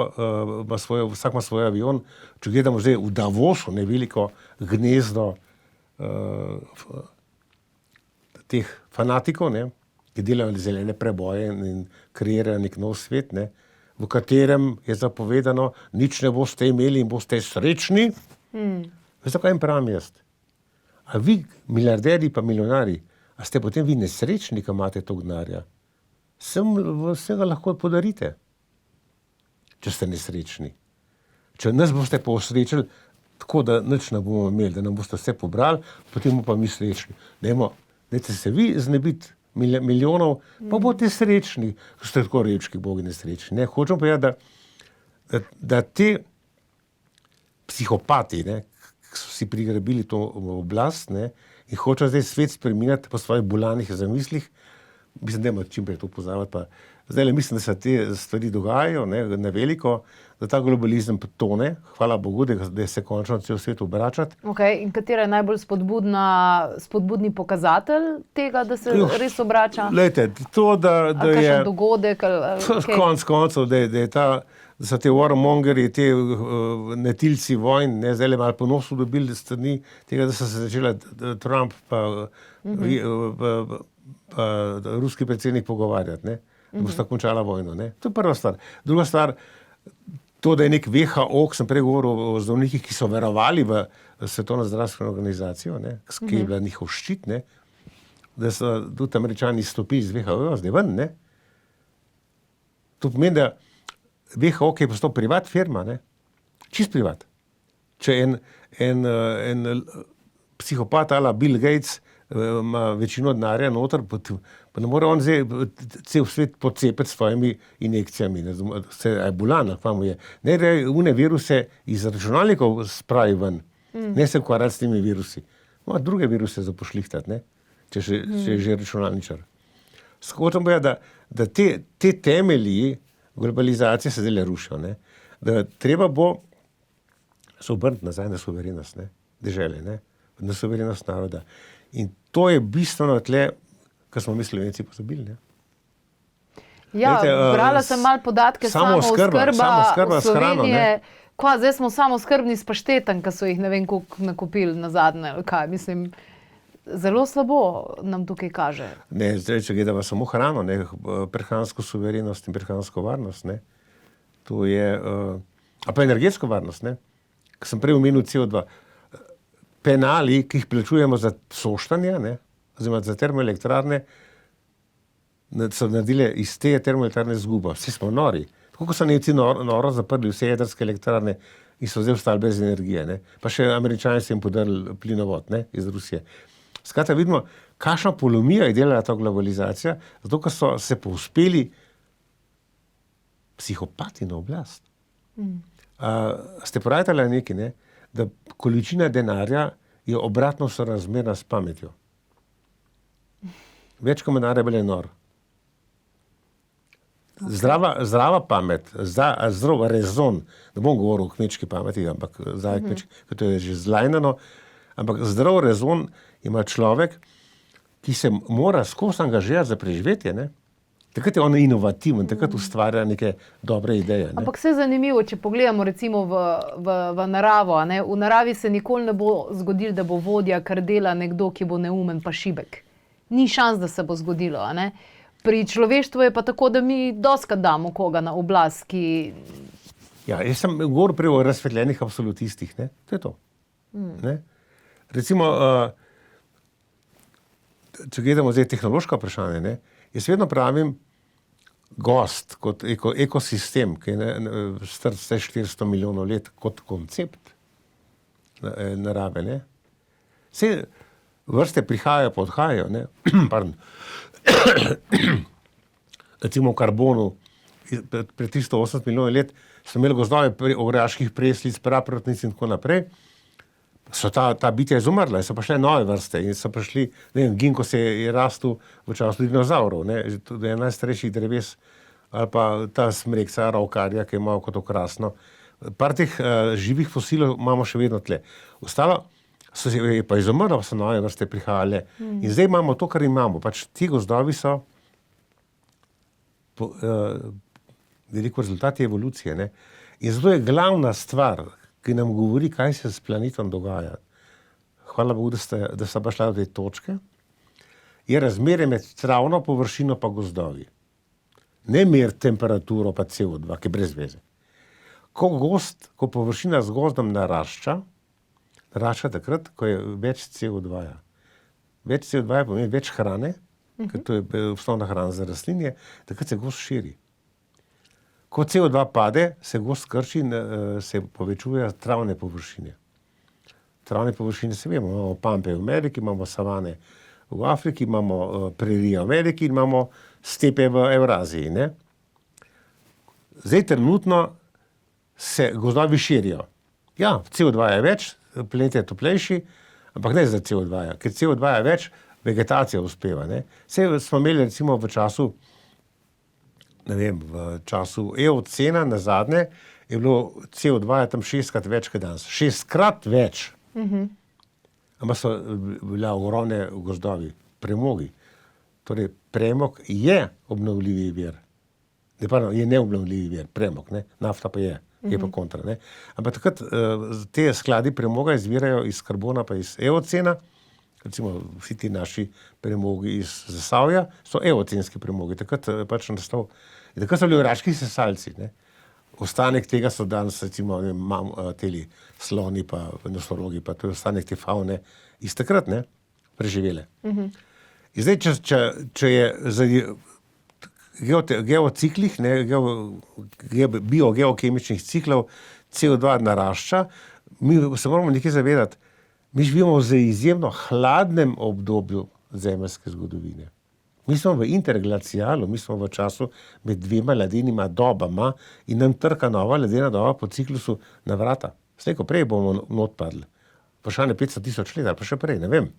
vsak ima svoj avion. Če gledamo zdaj v Davosu, ne, veliko gnezdo teh fanatikov, ne, ki delajo zelene preboje in kreirajo nek nov svet, ne, v katerem je zapovedano, nič ne boste imeli in boste srečni. Veste, kaj jim pravim jaz? A vi, milijarderji pa milijonarji, a ste potem vi nesrečni, ko imate to denarja? Vsega lahko podarite, če ste nesrečni. Če nas boste posrečili, tako da nič ne bomo imeli, da nam boste vse pobrali, potem bomo pa mi srečni. Dajte se vi znebiti milijonov, pa boste srečni. Ste tako rečki, bogi nesrečni. Ne? Hočem povedati, da te psihopati, ne, ki so si prigrabili to oblast, ne, in hočejo zdaj svet spreminjati po svojih bolanih zamislih, mislim, da ima čim prej to pozavati, pa zdaj mislim, da se te stvari dogajajo, ne, na veliko, da ta globalizem tone, hvala Bogu, da se končno cel svet obračati. Okay, in katera je najbolj spodbudni pokazatelj tega, da se res obrača? Lejte, to, da je... kakšen dogodek? Konec koncev, da so te warmongeri, te netilci vojn, ne, zdaj le malo po nosu dobili strani tega, da so se začela Trump pa ruski predsednik pogovarjati, ne, da bosta končala vojno. Ne. To je prva stvar. Druga stvar, to, da je nek WHO, ki sem prej govoril o zdravnikih, ki so verovali v Svetovno zdravstveno organizacijo, ne, ki je bila njihov ščit, ne, da so tudi Američani izstopili iz WHO, zdaj ven, ne. To pomeni, da WHO, ki je postal privat firma, ne, čist privat. Če en psihopat ala Bill Gates ima večino denarja noter, pa ne more on zdaj cel svet pocepiti s svojimi injekcijami. Se je bolan, ali pa mu je. Ne, da je une viruse iz računalnikov spravi ven. Ne se ukvarjati s temi virusi. Ima druge viruse zapošlihtati, ne, če je že računalničar. Hočem povedati, da te temelji globalizacije se zdaj rušijo, ne. Da treba bo se obrniti nazaj na suverenost, ne, dežele, ne, na suverenost naroda. In to je bistveno tle, kar smo mi Slovenci pozabili, ne. Ja, brala sem malo podatke, samooskrba Slovenije. Kva, zdaj smo samooskrbni s paštetom, ki so jih ne vem koliko nakupili nazadnje, ali kaj, mislim, zelo slabo nam tukaj kaže. Ne, zdaj, če gledamo samo hrano, ne, prehransko suverenost in prehransko varnost, ne, to je, a pa energetsko varnost, ne, ko sem prej omenil CO2, penali, ki jih plačujemo za soštanje, ne, oziroma za termoelektrarne, so naredile iz te termoelektrarne izgubo. Vsi smo nori. Tako kot so Nemci noro zaprli vse jedrske elektrarne in so zdaj ostali brez energije, ne. Pa še Američani so jim podarili plinovod, ne, iz Rusije. Skratka, vidimo, kakšna polomija je delala ta globalizacija, zato ker so se povzpeli psihopati na oblast. Ste porajtali nekaj, ne, da količina denarja je obratno sorazmerna s pametjo. Več ko denarja, bolj je nor. Zdrava pamet, zdrav rezon, ne bom govoril o kmečki pameti, ampak kmečki, to je že zlajnano, ampak zdrav rezon ima človek, ki se mora skozi angažirati za preživetje, ne. Takrat je on inovativen, takrat ustvarja neke dobre ideje. Ne? Ampak vse je zanimivo, če pogledamo recimo v naravo. Ne? V naravi se nikoli ne bo zgodilo, da bo vodja, kar dela nekdo, ki bo neumen pa šibek. Ni šans, da se bo zgodilo. Ne? Pri človeštvu je pa tako, da mi doskrat damo koga na oblast, ki... Ja, jaz sem govoril prej o razsvetljenih absolutistih. Ne? To je to. Ne? Recimo, če gledamo zdaj tehnološko vprašanje, ne, jaz vedno pravim gost kot ekosistem, ki je star 400 milijonov let kot koncept narave. Ne. Vse vrste prihajajo pa odhajajo. Ne. Pardon. Recimo v karbonu pred 380 milijonov let so imeli gozdove ograških preslic, praprotnic in tako naprej. So ta bitja izumrla in so prišle nove vrste in so prišli, ne vem, ginko se je rastel v času dinozavrov, ne, tudi je najstarejših dreves, ali pa ta smrekca, araukarija, ki je malo kot okrasno. Par teh živih fosilov imamo še vedno tle. Ostalo je pa izumrlo, pa so nove vrste prihajale. In zdaj imamo to, kar imamo. Pač ti gozdovi so veliko rezultati evolucije. Ne? In zato je glavna stvar, ki nam govori, kaj se s planetom dogaja. Hvala Bogu, da sta pa šla do te točke, je razmerje med travno površino pa gozdovi. Ne mer temperaturo pa CO2, ki je brez veze. Ko površina z gozdom narašča takrat, ko je več CO2. Več CO2 pomeni več hrane, ker to je osnovna hrana za rastlinje, takrat se gozd širi. Ko CO2 pade, se gozd krči in se povečuje travne površine. Travne površine se vemo, imamo pampe v Ameriki, imamo savane v Afriki, imamo prerije v Ameriki in imamo stepe v Evraziji. Ne? Zdaj trenutno se gozdovi širijo. Ja, CO2 je več, planet je toplejši, ampak ne za CO2, ker CO2 je več, vegetacija uspeva. Ne? Saj smo imeli recimo v času eocena nazadnje je bilo CO2 tam 6-krat več kot danes. 6-krat več. Ampak so bila ogromne gozdovi, premogi. Torej, premog je obnovljivi vir. Je neobnovljivi vir, premog, ne? Nafta pa je pa kontra. Ne? Ampak takrat te skladi premoga izvirajo iz karbona pa iz eocena. Recimo vsi ti naši premogi iz Zasavja so eocenski premogi. Takrat pač nastal. In takrat so bili oraški sesalci. Ne? Ostanek tega so danes recimo teli sloni pa nosorogi, pa to je ostanek te faune iz takrat, ne, preživele. In zdaj, če je zaradi geociklih, ne, biogeokemičnih ciklov CO2 narašča, mi se moramo nekaj zavedati. Mi živimo v izjemno hladnem obdobju zemeljske zgodovine. Mi smo v interglacialu, mi smo v času med dvema ledenima dobama in nam trka nova ledena doba po ciklusu na vrata. Slejko prej bomo not padli. Vprašanje 500 000 let, pa še prej, ne vem.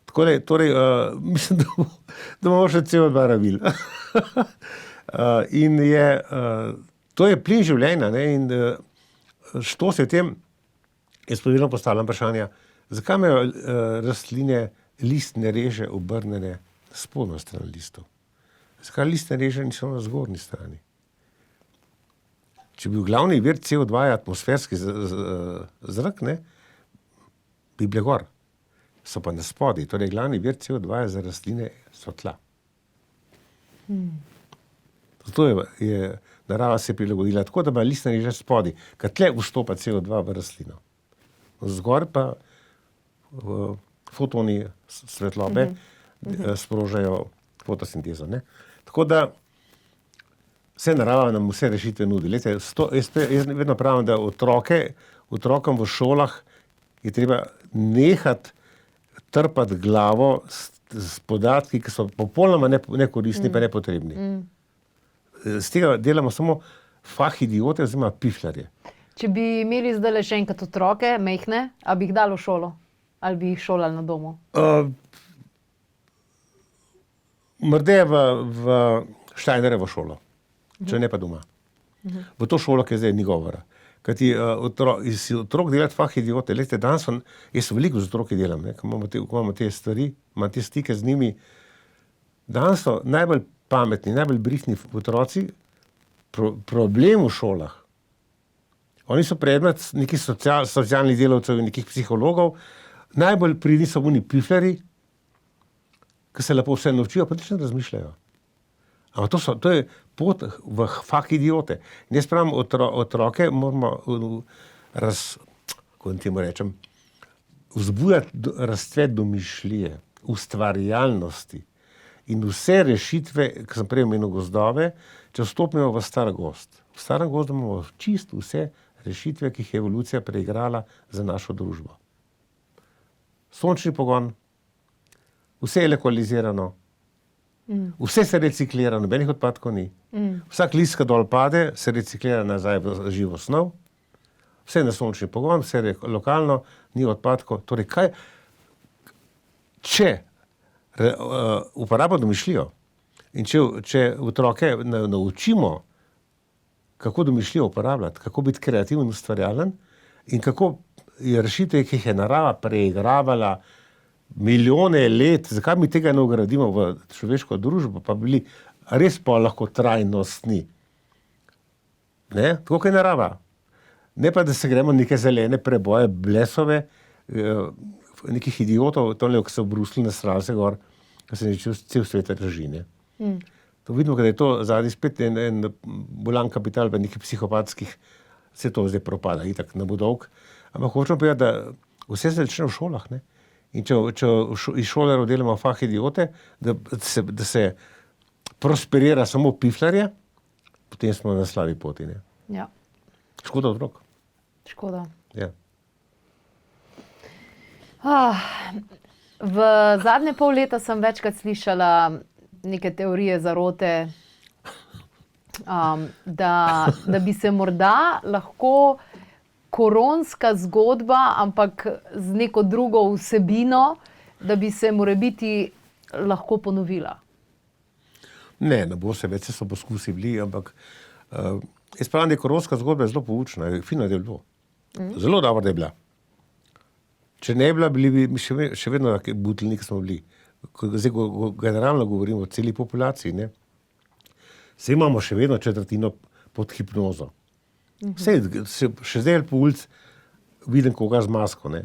Tako da, torej, mislim, da bomo še CO2 rabili. In to je plin življenja, ne, in što se v tem, jaz pravilno postavljam vprašanja, zakaj imajo rastline listne reže obrnjene na spodnjo stran listov? Zakaj listne reže niso na zgornji strani? Če bi bil glavni vir CO2 atmosferski zrak, ne, bi bile gor. So pa na spodaj. Torej, glavni vir CO2 za rastline so tla. Zato je narava se prilagodila tako, da ima listne reže spodaj, ker tle vstopa CO2 v rastlino. Zgor pa fotoni svetlobe sprožajo fotosintezo. Ne? Tako da vse narava nam vse rešitve nudi. Lete, jaz vedno pravim, da otrokom v šolah je treba nehati trpati glavo s podatki, ki so popolnoma nekoristni pa nepotrebni. Z tega delamo samo idiote oziroma piflarje. Če bi imeli zdaj še enkrat otroke, mehne, a bi jih dali v šolo? Ali bi jih šolali na domu? Morda v Steinerjevo šolo, če ne pa doma. V to šolo, ki zdaj ni govora. Kajti otrok delati idiote. Lete, danes jaz veliko z otroki delam, ne, ko imamo te stvari, imam te stike z njimi. Danes so najbolj pametni, najbolj brihtni otroci problem v šolah. Oni so predmet nekih socialnih delavcev in nekih psihologov. Najbolj pridni so oni piflari, ki se lepo vse naučijo, pa nič ne razmišljajo. Ampak to je pot v idiote. In jaz pravim, otroke moramo kako temu rečem, vzbujati razcvet domišljije, ustvarjalnosti in vse rešitve, ki sem prej omenil gozdove, če vstopimo v star gozd. V starem gozdu imamo čisto vse rešitve, ki jih je evolucija preigrala za našo družbo. Sončni pogon, vse je ekolorizirano, vse se reciklira, nobenih odpadkov ni. Vsak list, ki dol pade, se reciklira nazaj v živo snov, vse na sončni pogon, vse je lokalno, ni odpadkov. Torej, če uporabimo domišljijo in če otroke naučimo, kako domišljijo uporabljati, kako biti kreativen in ustvarjalen in kako je rešitev, ki jih je narava preigravala milijone let, zakaj mi tega ne vgradimo v človeško družbo, pa bili res pa lahko trajnostni. Ne? Tako kot je narava. Ne pa, da se gremo neke zelene preboje, blesove, nekih idiotov, tole, ki so v Bruslju nasrali se gor, ki se neče cel svet drži. To vidimo, da je to zadnji spet en bolan kapital v nekih psihopatskih, vse to zdaj propada, itak ne bo dolg. Ampak hočemo povedati, da vse se začne v šolah. Ne? In če iz šolarjev delamo fah idiote, da se prosperira samo piflarje, potem smo na slabi poti. Ne? Ja. Škoda otrok. Škoda. Ja. V zadnje pol leta sem večkrat slišala neke teorije zarote, da bi se morda lahko koronska zgodba, ampak z neko drugo vsebino, da bi se morebiti lahko ponovila. Ne bo se več, so poskusi bili, ampak jaz pravim, da je koronska zgodba zelo poučna, fino, da je bilo. Zelo dobro, da je bila. Če ne bi bila, bili bi še vedno butlini, ki smo bili. Zdaj generalno govorimo o celi populaciji. Ne? Saj imamo še vedno četrtino pod hipnozo. Še zdaj po ulici vidim koga z masko. Ne?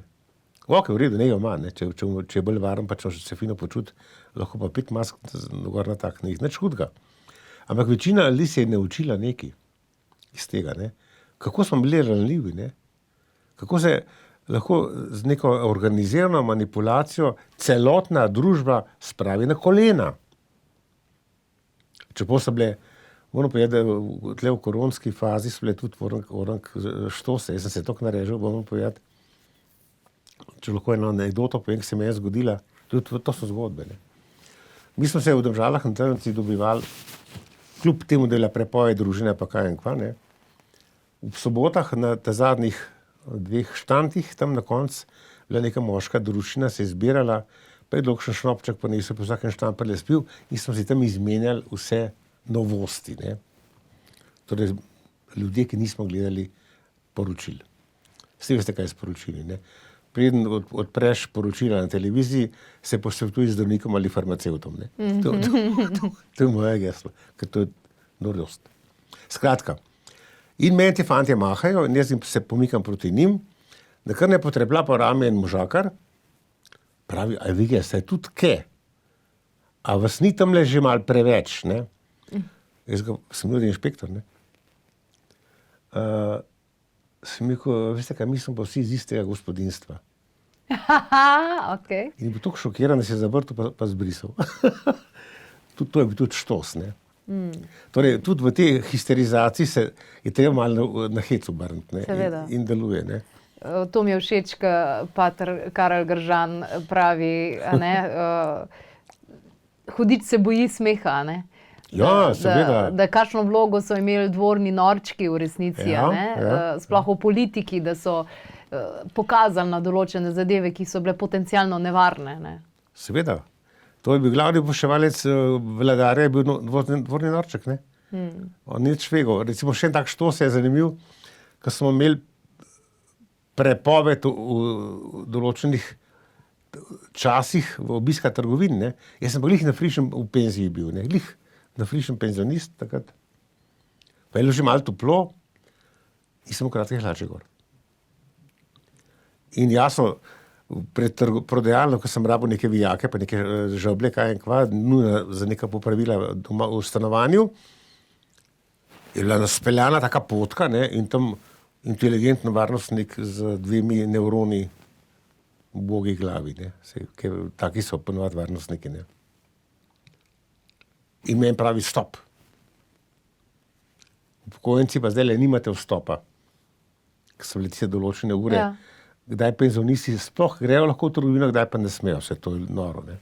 Ok, v redu, ne jo ima. Če je bolj varen, pa če se fino počuti, lahko pa 5 mask gor natakne. Nič hudega. Ampak večina ljudi se je naučila nekaj iz tega. Ne? Kako smo bili ranljivi. Ne? Kako se lahko z neko organizirano manipulacijo celotna družba spravi na kolena. Čeprav so bile, moram povedati, da tle v koronski fazi so bile tudi orang štose, jaz sem se toliko narežil, moram povedati, če lahko eno anekdoto povem, ki se mi je zgodila, tudi to so zgodbe. Ne. Mi smo se v Domžalah na Trnci dobivali, kljub temu, da je bila prepoved družine, pa kaj in kva, ne. V sobotah na zadnjih 2 štantih, tam na koncu, bila neka moška družina, se je zbirala, predolgšen šnopček pa niso po vsakem štamperle spil in smo si tam izmenjali vse novosti. Ne. Torej, ljudje, ki nismo gledali poročil. Vsi veste, kaj je sporočili. Ne. Preden odpreš poročila na televiziji, se posvetuješ z zdravnikom ali farmacevtom. Ne. To je moje geslo, ker to je norost. Skratka, in meni ti fantje mahajo in jaz se pomikam proti njim, da kar ne potrebla po rame en možakar, pravi, a vi ste tudi ke? A vas ni tamle že malo preveč? Ne? Jaz sem bil inšpektor. Ne? Sem rekel, veste kaj, mi smo pa vsi iz istega gospodinstva. Okay. In je bil tako šokiran, da se je zavrtel pa zbrisal. To je bil tudi štos, ne? Torej, tudi v tej histerizaciji se je treba malo na hec obrniti in deluje. Ne? To mi je všeč, ko pater Karel Gržan pravi, hudič se boji smeha. Ne? Ja, seveda. Da kakšno vlogo so imeli dvorni norčki v resnici, sploh v politiki, da so pokazali na določene zadeve, ki so bile potencialno nevarne. Ne? Seveda. To je bil glavni poševalec vladarja, je bil dvorni norček. Ne? On ni švegal. Recimo še en tak štos je zanimiv, ko smo imeli prepoved v določenih časih v obiska trgovin. Ne? Jaz sem pa glih na frišem v penziji bil. Ne? Glih na frišem penzionist takrat. Pa je bilo že malo toplo in sem v kratke hlače gor. In jasno, pred prodajalno, ko sem rabil neke vijake, pa neke žoblje, kaj in kva, nujno za neka popravila doma v stanovanju, je bila naspeljana taka potka, ne, in tam inteligentno varnostnik z 2 nevroni ubogi glavi, ne. Saj, taki so ponovadi varnostniki, ne. In meni pravi stop. Upokojenci pa zdaj nimate vstopa, ker so bile tiste določene ure. Ja. Kdaj penzionisti sploh grejo lahko v trgovino, kdaj pa ne smejo. Vse to je noro, ne.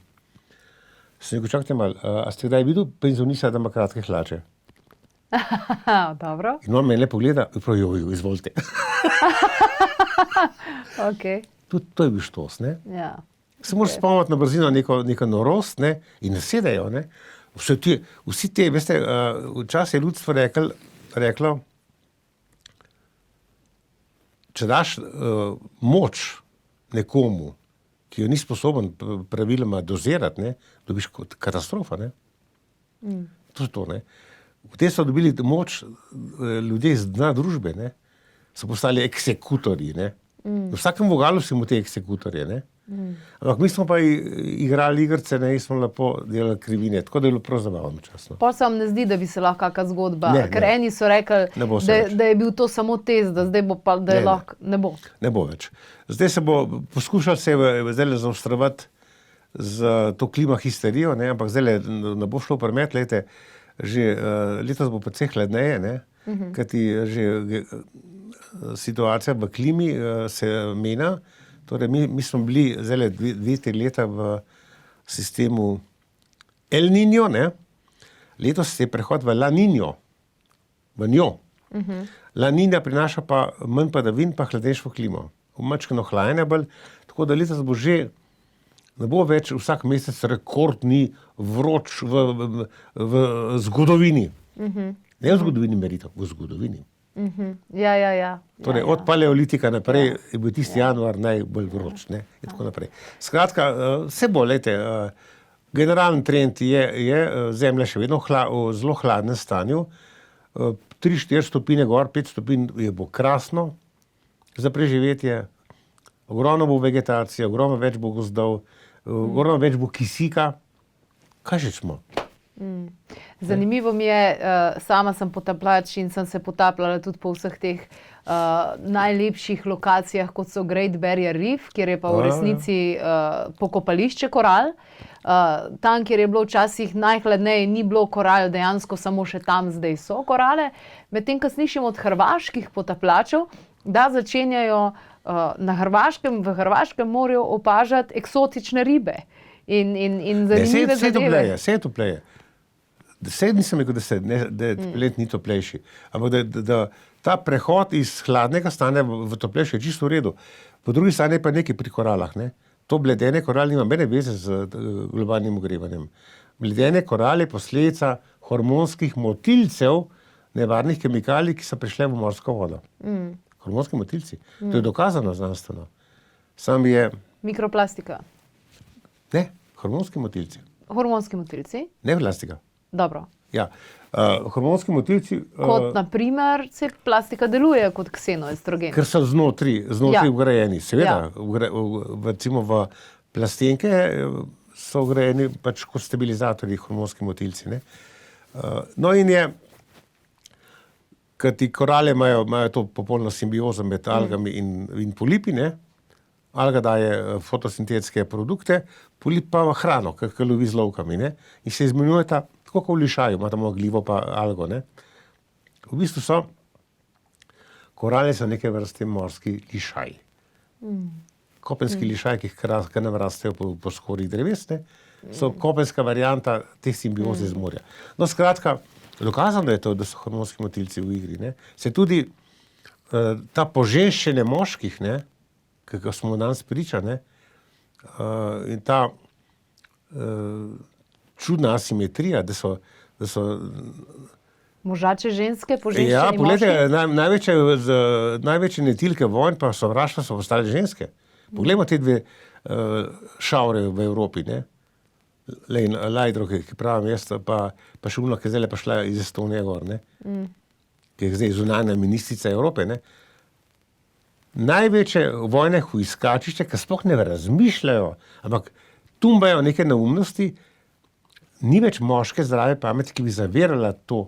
Sem rekel, čakajte malo, a ste kdaj videl penzionista, da ima kratke hlače? Dobro. In on mene pogleda in pravi, joj, izvolite. Okay. Tudi to je bil štos, ne. Ja. Se moraš spomniti na brzino neko norost, ne, in nasedajo, ne. Vsi te, veste, včasih je ljudstvo reklo, če daš moč nekomu, ki jo ni sposoben praviloma dozirati, ne, dobiš kot katastrofa, ne. To je to, ne. V tem so dobili moč ljudje iz dna družbe, ne. So postali eksekutorji, ne. V vsakem vogalu si mu te eksekutorje, ne. Ampak mi smo pa igrali igrice, ne, in smo lepo delali krivine, tako da je bilo prav zabavno časno. Pol se vam ne zdi, da bi se lahko kakšna zgodba, Ne, ker ne. eni so rekli, Ne bo se več. da je bil to samo test, da zdaj bo pa, da je Ne, ne. lahko, ne bo. Ne bo več. Zdaj se bo poskušal zdaj zaostrovati z to klima histerijo, ne, ampak zdaj ne bo šlo promet, glejte, že letos bo precej hladneje, ne, kajti že situacija v klimi se menja. Torej, mi smo bili zdaj 2-3 leta v sistemu El Niño, ne. Letos je prehod v La Niño, v njo. La Niña prinaša pa manj padavin, pa hladnejšo klimo. Majčkeno hlajenje bolj, tako da letos bo že, ne bo več vsak mesec rekordni vroč v zgodovini. Ne v zgodovini meritev, v zgodovini. Ja. Torej, od paleolitika naprej je bil tisti januar najbolj vroč, ne, in tako naprej. Skratka, vse bo, lejte, generalni trend je zemlja še vedno v zelo hladnem stanju, 3-4 stopinje gor, 5 stopinj je bo krasno za preživetje, ogromno bo vegetacije, ogromno več bo gozdov, ogromno več bo kisika. Kaj že smo? Zanimivo mi je, sama sem potapljač in sem se potapljala tudi po vseh teh najlepših lokacijah, kot so Great Barrier Reef, kjer je pa v resnici pokopališče koral. Tam, kjer je bilo včasih najhladneje, ni bilo koral, dejansko samo še tam zdaj so korale. Medtem, ko slišim od hrvaških potapljačev, da začenjajo v Hrvaškem morju opažati eksotične ribe in zanimive zadeve. Vse je topleje. Sej nisem rekel, da let ni toplejši, ampak da ta prehod iz hladnega stanja v toplejše je čisto v redu. Po drugi strani pa nekaj pri koralah, ne. To bledenje koral nima nobene veze z globalnim ogrevanjem. Bledenje koral je posledica hormonskih motilcev, nevarnih kemikalij, ki so prišle v morsko vodo. Hormonski motilci. To je dokazano znanstveno. Sam je... Mikroplastika. Ne, hormonski motilci. Hormonski motilci? Ne plastika. Dobro. Ja, hormonski motilci... Kot naprimer, se plastika deluje kot ksenoestrogen. Ker so znotraj vgrajeni. Seveda, recimo v plastenke so vgrajeni pač kot stabilizatorji hormonski motilci, ne. No in je, ker ti korale imajo to popolno simbiozo med algami in polipi, ne. Alga daje fotosintetske produkte, polip pa hrano, kar lovi z lovkami, ne. In se izmenjujeta tako kot v lišaju, ima tam gljivo pa algo, ne. V bistvu so korale so neke vrste morski lišaj. Kopenski lišaj, ki nam rastejo po skorjih dreves, ne, so kopenska varianta teh simbioze iz morja. No, skratka, dokazano je to, da so hormonski motilci v igri, ne. Se tudi ta poženščenje moških, ne, kako smo danes priča, ne, in ta čudna asimetrija, da so Možače ženske, ja, poženščeni poglejte, moški? največje netilke vojn pa sovraštva so postale ženske. Poglejmo te dve šavre v Evropi, ne. Lajdroh, ki pravim jaz, pa še ono, ki zdaj pa šla iz Estonije gor, ne. Ki je zdaj zunanja ministrica Evrope, ne. Največje vojne hujskačišče, ki sploh ne razmišljajo, ampak tumbajo neke neumnosti, ni več moške zdrave pameti, ki bi zavirala to.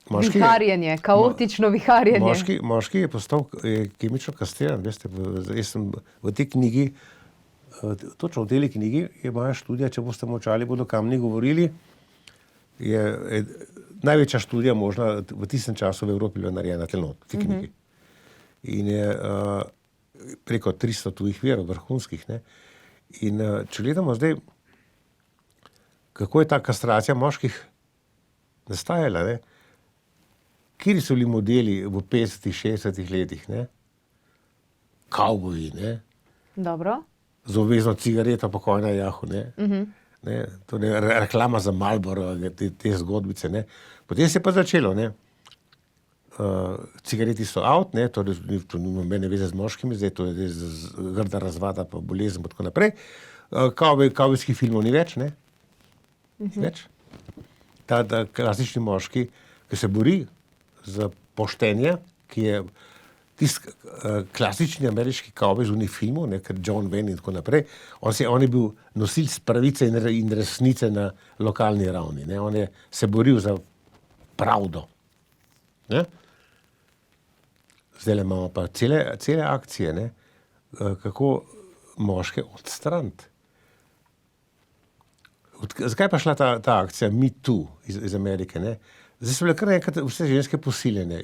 Viharjenje, kaotično viharjenje. Moški je postal kemično kastriran, veste, jaz sem v tej knjigi, točno v tej knjigi je moja študija, če boste molčali, bodo kamni govorili, je največja študija možna v tistem času v Evropi bila narejena v tej knjigi. In je preko 300 tujih virov, vrhunskih, ne. In če gledamo zdaj, kako je ta kastracija moških nastajala, ne, kjer so bili modeli v 50-ih, 60-ih letih, ne? Kavboji, ne? Dobro. Z obvezno cigareto pokojna jahu, ne? Ne? To je reklama za Marlboro, te zgodbice, ne? Potem se je pa začelo, ne? Cigareti so out, ne? To nima nobene veze z moškimi, zdaj to je grda razvada, pa bolezen, pa tako naprej. Kavbojskih filmov ni več, ne? Več. Ta klasični moški, ki se bori za poštenje, ki je tisti klasični ameriški kavboj z unih filmov, ne, ker John Wayne in tako naprej, on je bil nosilc pravice in resnice na lokalni ravni, ne, on je se boril za pravdo, ne. Zdajle imamo pa cele akcije, ne, kako moške odstraniti. Zakaj pa šla ta akcija Me Too iz Amerike, ne? Zdaj so bile kar enkrat vse ženske posiljene.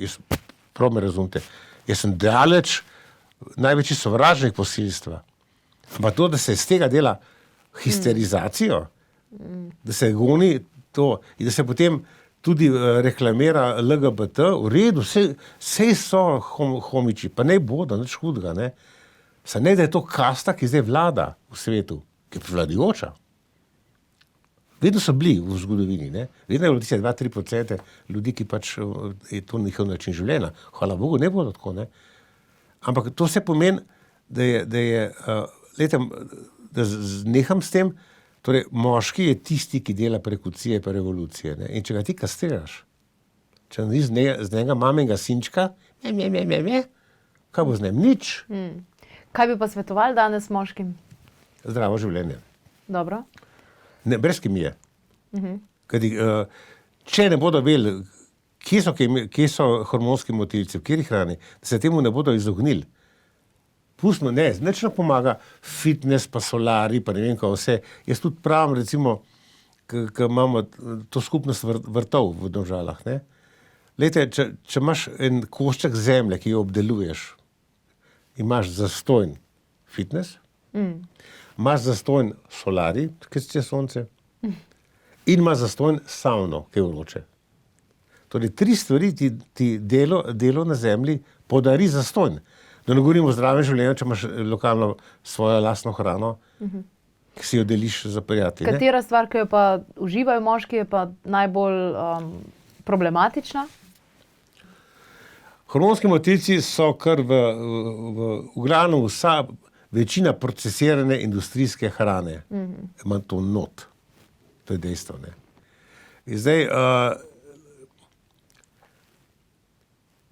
Prav me razumete. Jaz sem daleč največji sovražnik posilstva. Ampak to, da se iz tega dela histerizacijo, da se goni to in da se potem tudi reklamira LGBT, v redu, sej so homiči, pa ne bodo, nič hudega, ne. Saj ne, da je to kasta, ki zdaj vlada v svetu, ki je prevladujoča. Vedno so bili v zgodovini, ne. Vedno je bilo tiste 2-3% ljudi, ki pač je to njihov način življenja. Hvala Bogu, ne bo tako, ne. Ampak to vse pomeni, da neham s tem, torej moški je tisti, ki dela prekucije pa revolucije, ne. In če ga ti kastriraš, če ni z njega mamenega sinčka, kaj bo z njim? Nič. Kaj bi pa svetovali danes moškim? Zdravo življenje. Dobro. Ne, brez kemije. Kajti, če ne bodo vedeli, kje so hormonski motilci, v kateri hrani, da se temu ne bodo izognili. Pustimo, nič ne pomaga fitness, pa solari, pa ne vem kaj vse. Jaz tudi pravim, recimo, ko imamo to skupnost vrtov v Domžalah, ne. Glejte, če imaš en košček zemlje, ki jo obdeluješ, imaš zastojn fitness, imaš zastojn solari, ki je sonce, in imaš zastojn savno, ki je vroče. Torej, 3 stvari ti delo na zemlji podari zastojn. Da ne govorimo o zdravem življenju, če imaš lokalno svojo lastno hrano, ki si jo deliš za prijatelje. Katera stvar, ki jo pa uživajo moški, je pa najbolj problematična? Hormonski motilci so kar v glavnem večina procesirane industrijske hrane. Ima to not. To je dejstvo, ne. In zdaj,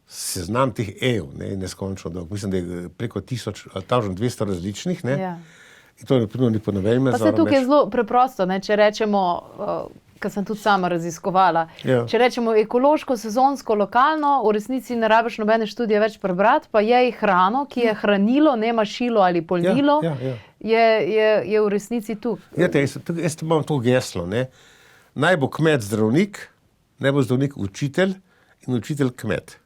seznam teh ne, neskončno dolg. Mislim, da je preko 1200 različnih, ne. Ja. In to ni po nobenem Pa se tukaj je zelo preprosto, ne, če rečemo, kar sem tudi sama raziskovala, če rečemo ekološko, sezonsko, lokalno, v resnici ne rabiš nobene študije več prebrati, pa jej hrano, ki je hranilo, ne mašilo ali polnilo, je v resnici tu. Jaz imam to geslo, ne. Naj bo kmet zdravnik, naj bo zdravnik učitelj in učitelj kmet.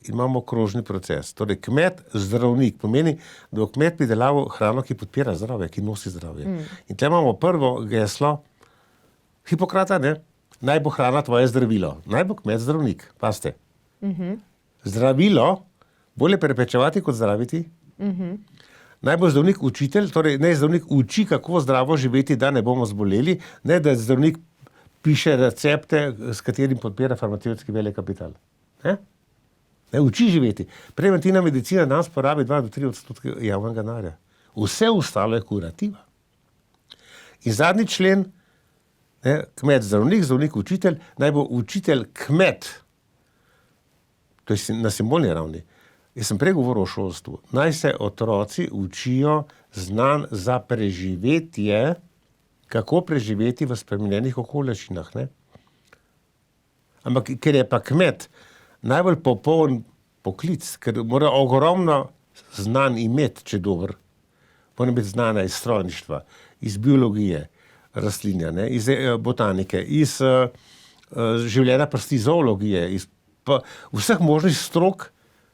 In imamo krožni proces. Torej, kmet, zdravnik, pomeni, da bo kmet pridelaval hrano, ki podpira zdravje, ki nosi zdravje. In tukaj imamo prvo geslo Hipokrata, ne? Naj bo hrana tvoje zdravilo. Naj bo kmet zdravnik, pazite. Zdravilo bolje preprečevati kot zdraviti. Naj bo zdravnik učitelj, torej naj zdravnik uči, kako zdravo živeti, da ne bomo zboleli, ne da zdravnik piše recepte, s katerim podpira farmacevtski velekapital. Ne? Ne, uči živeti. Preventivna medicina danes porabi 2-3% javnega denarja. Vse ostalo je kurativa. In zadnji člen, ne, kmet zdravnik, zdravnik učitelj, naj bo učitelj kmet. To je na simbolni ravni. Jaz sem prej govoril o šolstvu. Naj se otroci učijo znanj za preživetje, kako preživeti v spremenjenih okoliščinah, ne. Ampak ker je pa kmet najbolj popoln poklic, ker mora ogromno znanj imeti, če dober. Mora biti znana iz strojništva, iz biologije, rastlinja, ne, iz botanike, iz življenja prsti, zoologije, iz vseh možnih strok,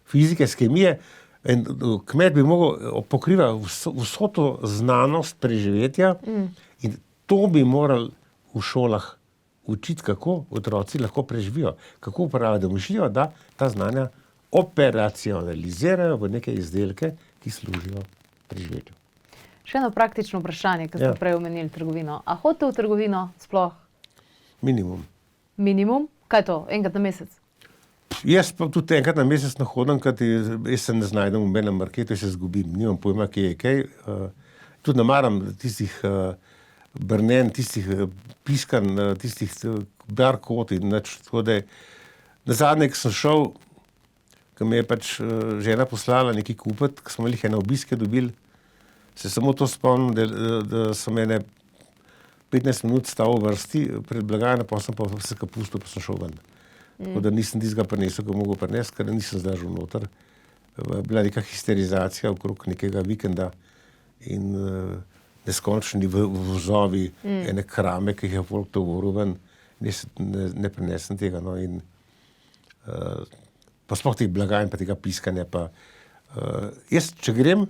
fizike, kemije. In kmet bi mogel pokrivati vso to znanost preživetja in to bi morali v šolah učiti, kako otroci lahko preživijo, kako uporabljajo domišljijo, da ta znanja operacionalizirajo v neke izdelke, ki služijo preživetju. Še eno praktično vprašanje, ki ste prej omenili trgovino. A hodite v trgovino sploh? Minimum. Minimum? Kaj je to? Enkrat na mesec? Jaz pa tudi enkrat na mesec nahodim, kajti jaz se ne znajdem v menem marketu, se izgubim, nimam pojma, kje je kaj. Tudi ne maram tistih brnen, tistih piskan, tistih barkod in nič. Tako da nazadnje, ko sem šel, ko me je pač žena poslala nekaj kupiti, ko smo imeli ene obiske dobili, se samo to spomnim, da sem ene 15 minut stal v vrsti pred blagajno, pa sem pa vse kapustil, pa sem šel ven. Tako da nisem tistega prinesel, ko mogel prinesti, ker nisem zdržal noter. Bila neka histerizacija okrog nekega vikenda in neskončni vozovi, ene krame, ki jih je folk tovoril ven. Ne prinesem tega. No, in, pa sploh teh blagajn, pa tega piskanja. Pa, jaz, če grem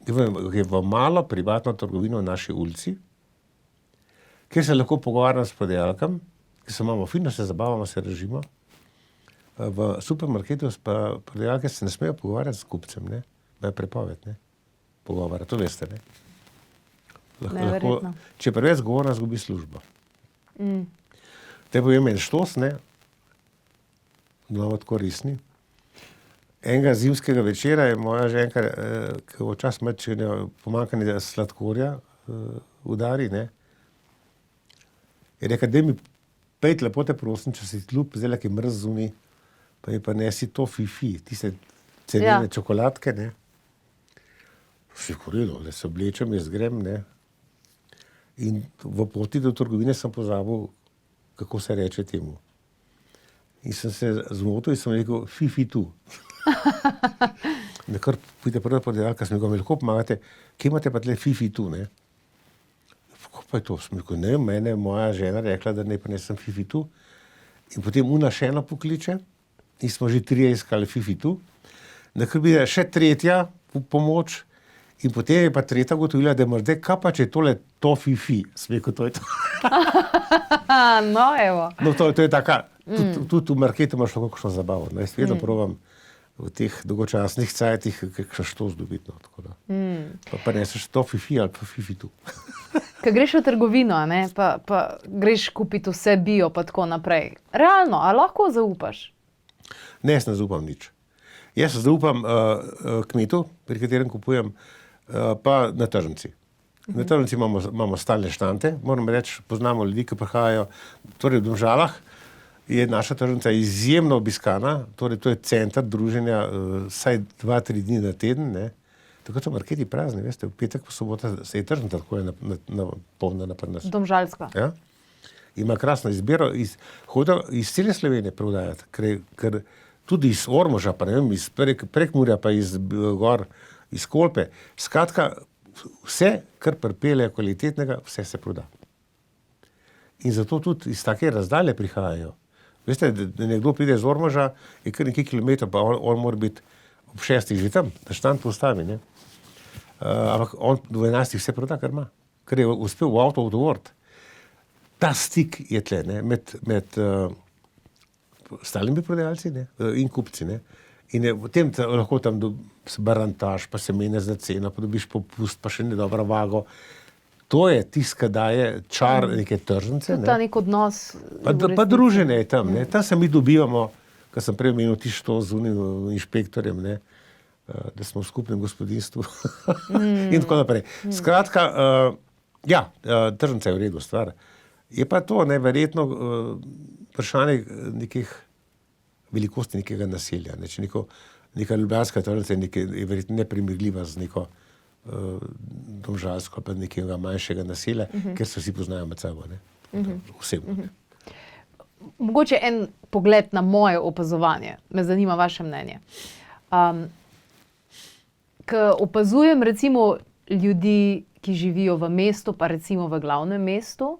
v malo privatno trgovino v naši ulici, kjer se lahko pogovarjam s prodajalkam, ki se imamo fino, se zabavamo, se režimo. V supermarketu pa prodajalke se ne smejo pogovarjati s kupcem, ne? Da je prepoved, ne? Pogovara, to veste, ne? Lahko, če je preveč govorna, zgubi službo. Te povem en štos, ne? Mnogo tako resni. Enega zimskega večera je moja ženka, ki v čas pomanjkanja sladkorja udari, ne? Je rekel, daj mi pejt, lepo te prosim, če si tlup, zdaj ki mrz zunaj, pa mi pa nesi to fifi, tiste cenene čokoladke, ne. Si korilo, da se oblečem, jaz grem, ne. In v poti do trgovine sem pozabil, kako se reče temu. In sem se zmotil in sem rekel, fifi tu. Nekar pojde prva prodajalka, sem rekel, mi lahko pomagate, kje imate pa tle fifi tu, ne. Kako pa je to? Sem rekel, ne, mene je moja žena rekla, da ne prinesem fifi tu. In potem una še eno pokliče in smo že 3 iskali fifi tu. Nekar bi še tretja v pomoč in potem je pa tretja gotovila, da je morda, kaj pa če je tole to fifi? Sem rekel, to je to. No, evo. No, to je taka, tudi v marketu imaš lahko kakšno zabavo. No, jaz vedno probam v teh dolgočasnih cajtih kakšno štos dobiti. No, tako da. Pa prineseš to fifi ali pa fifi tu. Ko greš v trgovino, ne, pa greš kupiti vse bio, pa tako naprej. Realno, a lahko zaupaš? Ne, jaz ne zaupam nič. Jaz zaupam kmetu, pri katerem kupujem, pa na tržnici. Na tržnici imamo stalne štante, moram reči, poznamo ljudi, ki prihajajo, torej v Domžalah je naša tržnica izjemno obiskana, torej to je center druženja vsaj 2-3 dni na teden, ne. Tako so marketi prazni, veste, v petek, v sobota se je tržnica tako napolnjena pri nas. Domžalska. Ja. Ima krasno izbiro, hodijo iz cele Slovenije prodajati, ker tudi iz Ormoža, pa ne vem, iz Prekmurja, pa iz gor, iz Kolpe. Skratka, vse, kar pripelje kvalitetnega, vse se proda. In zato tudi iz take razdalje prihajajo. Veste, da nekdo pride iz Ormoža, je kar nekaj kilometrov, pa on mora biti ob 6 že tam, da štand postavi, ne. Ampak on v 11 vse proda, kar ima. Ker je uspel v avto odgovoriti. Ta stik je tle, ne, med stalnimi prodajalci, ne, in kupci, ne. In v tem lahko tam barantaš, pa se menja za ceno, pa dobiš popust, pa še ne dobro vago. To je tisto, kar daje čar neke tržnice. Tudi ta nek odnos. Pa druženje je tam, ne. Tam se mi dobivamo, kar sem prej omenil, tisto z unim inšpektorjem, ne, da smo v skupnem gospodinstvu. In tako naprej. Skratka, tržnica je v redu stvar. Je pa to neverjetno vprašanje nekih velikosti nekega naselja. Ne? Če neka ljubljanska tržnica je verjetno neprimerljiva z neko domžalsko pa nekega manjšega naselja, ker se vsi poznajo med sabo. Ne? Osebno. Mogoče en pogled na moje opazovanje. Me zanima vaše mnenje. Ko opazujem recimo ljudi, ki živijo v mestu, pa recimo v glavnem mestu,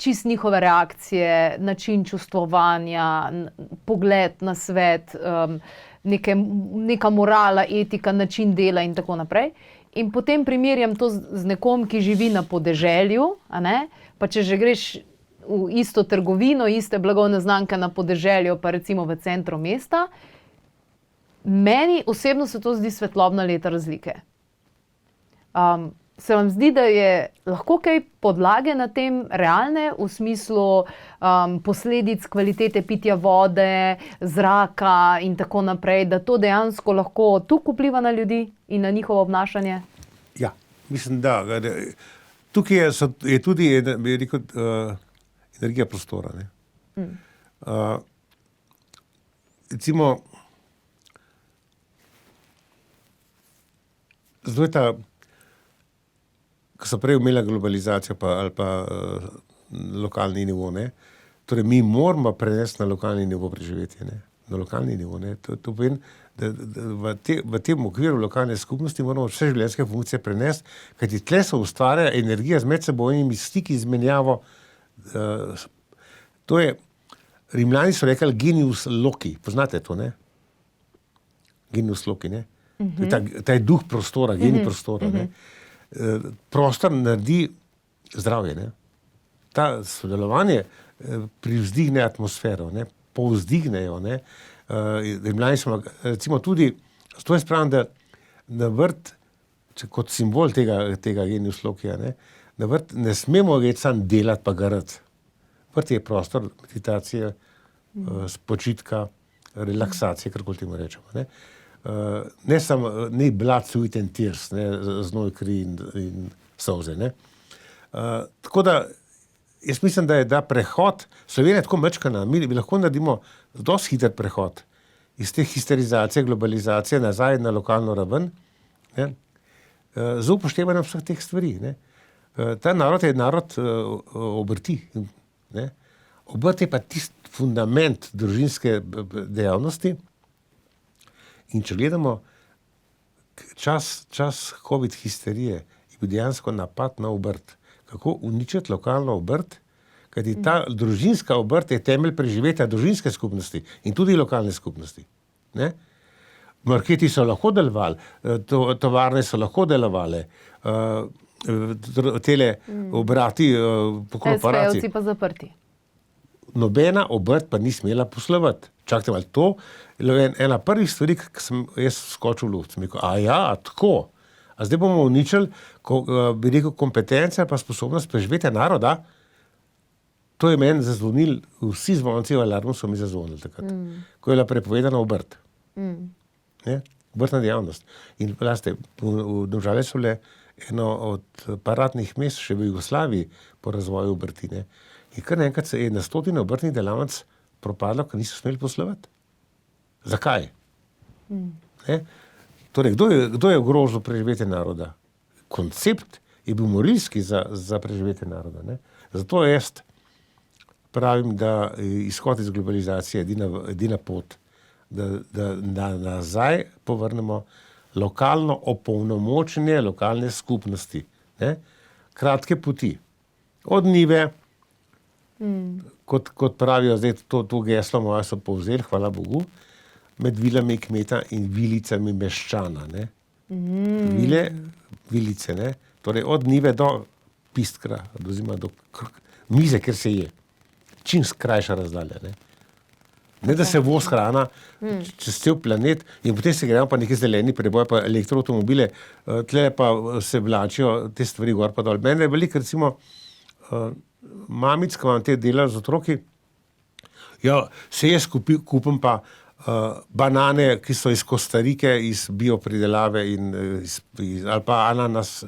čist njihove reakcije, način čustvovanja, pogled na svet, neka morala, etika, način dela in tako naprej. In potem primerjam to z nekom, ki živi na podeželju, a ne? Pa če že greš v isto trgovino, iste blagovne znamke na podeželju, pa recimo v centru mesta, meni osebno se to zdi svetlobna leta razlike. Se vam zdi, da je lahko kaj podlage na tem realne, v smislu posledic kvalitete pitja vode, zraka in tako naprej, da to dejansko lahko tukaj vpliva na ljudi in na njihovo obnašanje? Ja, mislim, da. Tukaj je tudi bi rekel, energija prostora. Ne? Recimo, zdaj ta, ko so prej imela globalizacijo ali pa lokalni nivo, ne? Torej mi moramo prenesti na lokalni nivo preživetje, ne? Na lokalni nivo. Ne? To pomeni, da v tem okviru lokalne skupnosti moramo vse življenjske funkcije prenesti, kajti tle se ustvarja energija z medsebojnimi stiki, izmenjavo. To je, Rimljani so rekli genius loci, poznate to, ne? Genius loci, ne? Ta je duh prostora, genij prostora, ne? Prostor naredi zdravje, ne? Ta sodelovanje privzdigne atmosfero, ne? Povzdignejo, ne? Rimljani so, recimo tudi, to je spravim, da na vrt, kot simbol tega genius locija, ne? Na vrt ne smemo več sam delati pa garati. Vrt je prostor meditacije, spočitka, relaksacije, karkoli temu rečemo, ne? Ne samo, ne blood, sweat and tears, ne, znoj, kri in solze, ne. Tako da, jaz mislim, da je prehod, Slovenija je tako mečkana, mi lahko naredimo dosti hiter prehod iz te histerizacije, globalizacije nazaj na lokalno raven, ne, z upoštevanjem vseh teh stvari, ne. Ta narod je narod obrti, ne. Obrt je pa tisti fundament družinske dejavnosti. In če gledamo čas covid histerije, je bil dejansko napad na obrt. Kako uničiti lokalno obrt, kajti ta družinska obrt je temelj preživetja družinske skupnosti in tudi lokalne skupnosti. Ne? Marketi so lahko delovali, tovarne so lahko delovale, tele obrati po korporaciji. SPO-ci pa zaprti. Nobena obrt pa ni smela poslovati. Čakajte, ali to je ena prvih stvari, ki sem jaz skočil v luft. Sem rekel, tako. A zdaj bomo uničili, bi rekel, kompetence pa sposobnost preživetja naroda. To je meni zazvonil, vsi zvonci v alarmu so mi zazvonili takrat. Ko je bila prepovedana obrt. Ne? Obrtna dejavnost. In veste, v Domžale so bile eno od paradnih mest še v Jugoslaviji po razvoju obrti, ne. In kar naenkrat se je na stotine obrtnih delavnic propadlo, ker niso smeli poslovati. Zakaj? Ne? Torej, kdo je ogrozil preživetje naroda? Koncept je bil morilski za preživetje naroda, ne? Zato jaz pravim, da izhod iz globalizacije je edina pot, da nazaj povrnemo lokalno opolnomočenje lokalne skupnosti, ne? Kratke poti. Od njive, kot pravijo zdaj, to geslo moja so povzeli, hvala Bogu, med vilami kmeta in vilicami meščana, ne. Vilice, ne. Torej od njive do pistkra, oziroma do mize, ker se je. Čim skrajša razdalja, ne. Ne, da se voz hrana čez cel planet in potem se grejo pa neki zeleni preboj, pa elektroautomobile, tle pa se vlačijo te stvari gor pa dol. Mene je veliko, recimo, mamic, ko vam te delajo z otroki, se jaz kupim pa banane, ki so iz Kostarike, iz biopridelave in ali pa ananas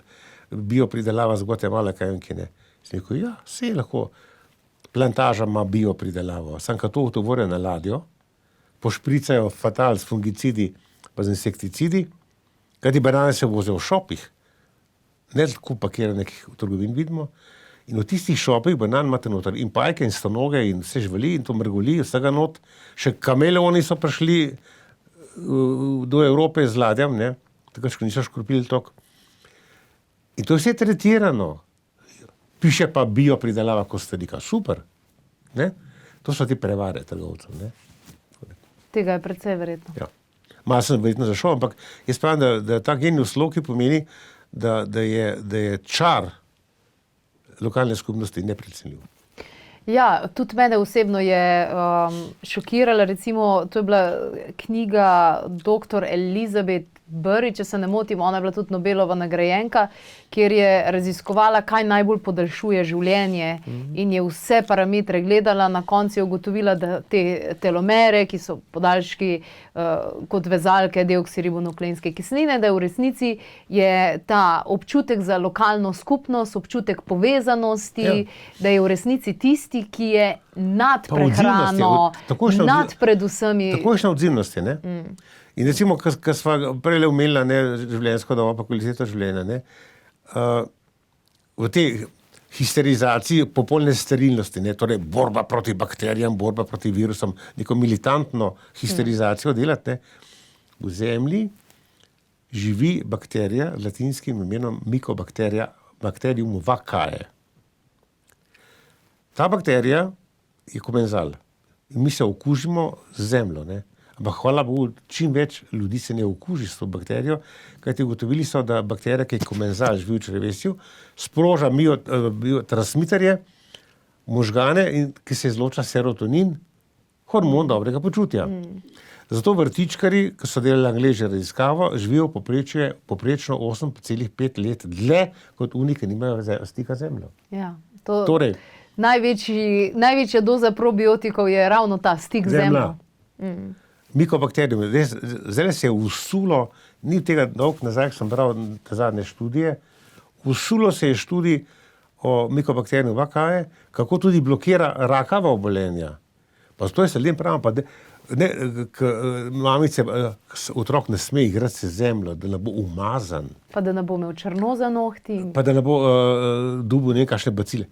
biopridelava z Gvatemale, kaj vem, ki ne. Sem rekel, se lahko. Plantaža ima biopridelavo, samo kad to utovore na ladjo, pošpricajo fatal s fungicidi pa z insekticidi, kajti banane se vozijo v šopih, ne tako pakiranih v trgovin vidimo, In v tistih šopih banan imate noter in pajke in stanoge in vse živali in to mrgoli, vsega not. Še kameleoni so prišli do Evrope z ladjem, ne, takrat, ko niso škropili tok. In to je vse tretirano. Piše pa bio pridelava Kostarika. Super. Ne? To so ti prevare trgovcev. Ne? Tega je precej verjetno. Ja. Malo sem verjetno zašel, ampak jaz pravim, da ta genius loci pomeni, da je čar lokalne skupnosti neprecenljiv. Ja, tudi mene osebno je šokirala, recimo, to je bila knjiga dr. Elizabeth Burri, če se ne motim, ona je bila tudi Nobelova nagrajenka, kjer je raziskovala, kaj najbolj podaljšuje življenje in je vse parametre gledala, na koncu je ugotovila, da te telomere, ki so podaljški kot vezalke deoksiribonukleinske kisline, da je v resnici je ta občutek za lokalno skupnost, občutek povezanosti, da je v resnici tisti, ki je nad prehrano, nad predvsemi. Takojšnja odzivnost je, ne? In recimo, kar sva prej omenila, ne, življenjsko dobo pa kvaliteto življenja, ne, v tej histerizaciji popolne sterilnosti, ne, torej borba proti bakterijam, borba proti virusom, neko militantno histerizacijo delati, ne, v zemlji živi bakterija z latinskim imenom Mycobacteria bacterium vaccae. Ta bakterija je komenzal in mi se okužimo z zemljo, ne. Ampak hvala Bogu, čim več ljudi se ne okuži s to bakterijo, kajti ugotovili so, da bakterija, ki je komenzal, živi v črevesju, sproža biotransmiterje, možgane, in ki se izloča serotonin, hormon dobrega počutja. Zato vrtičkarji, ki so delali Angleži raziskavo, živijo poprečno 8,5 let dlje kot oni, ki nimajo stika z zemljo. Ja, to Torej, največja doza probiotikov je ravno ta stik z zemljo. Mycobacterium, zdaj se je usulo, ni tega dolgo nazaj, ko sem bral te zadnje študije, usulo se je študij o Mycobacterium vaccae, kako tudi blokira rakava obolenja. Pa zato jaz ljudem pravim, pa mamice, otrok ne sme igrati se z zemljo, da ne bo umazan. Pa da ne bo imel črno za nohti. Pa da ne bo dobil nekakšne bacile.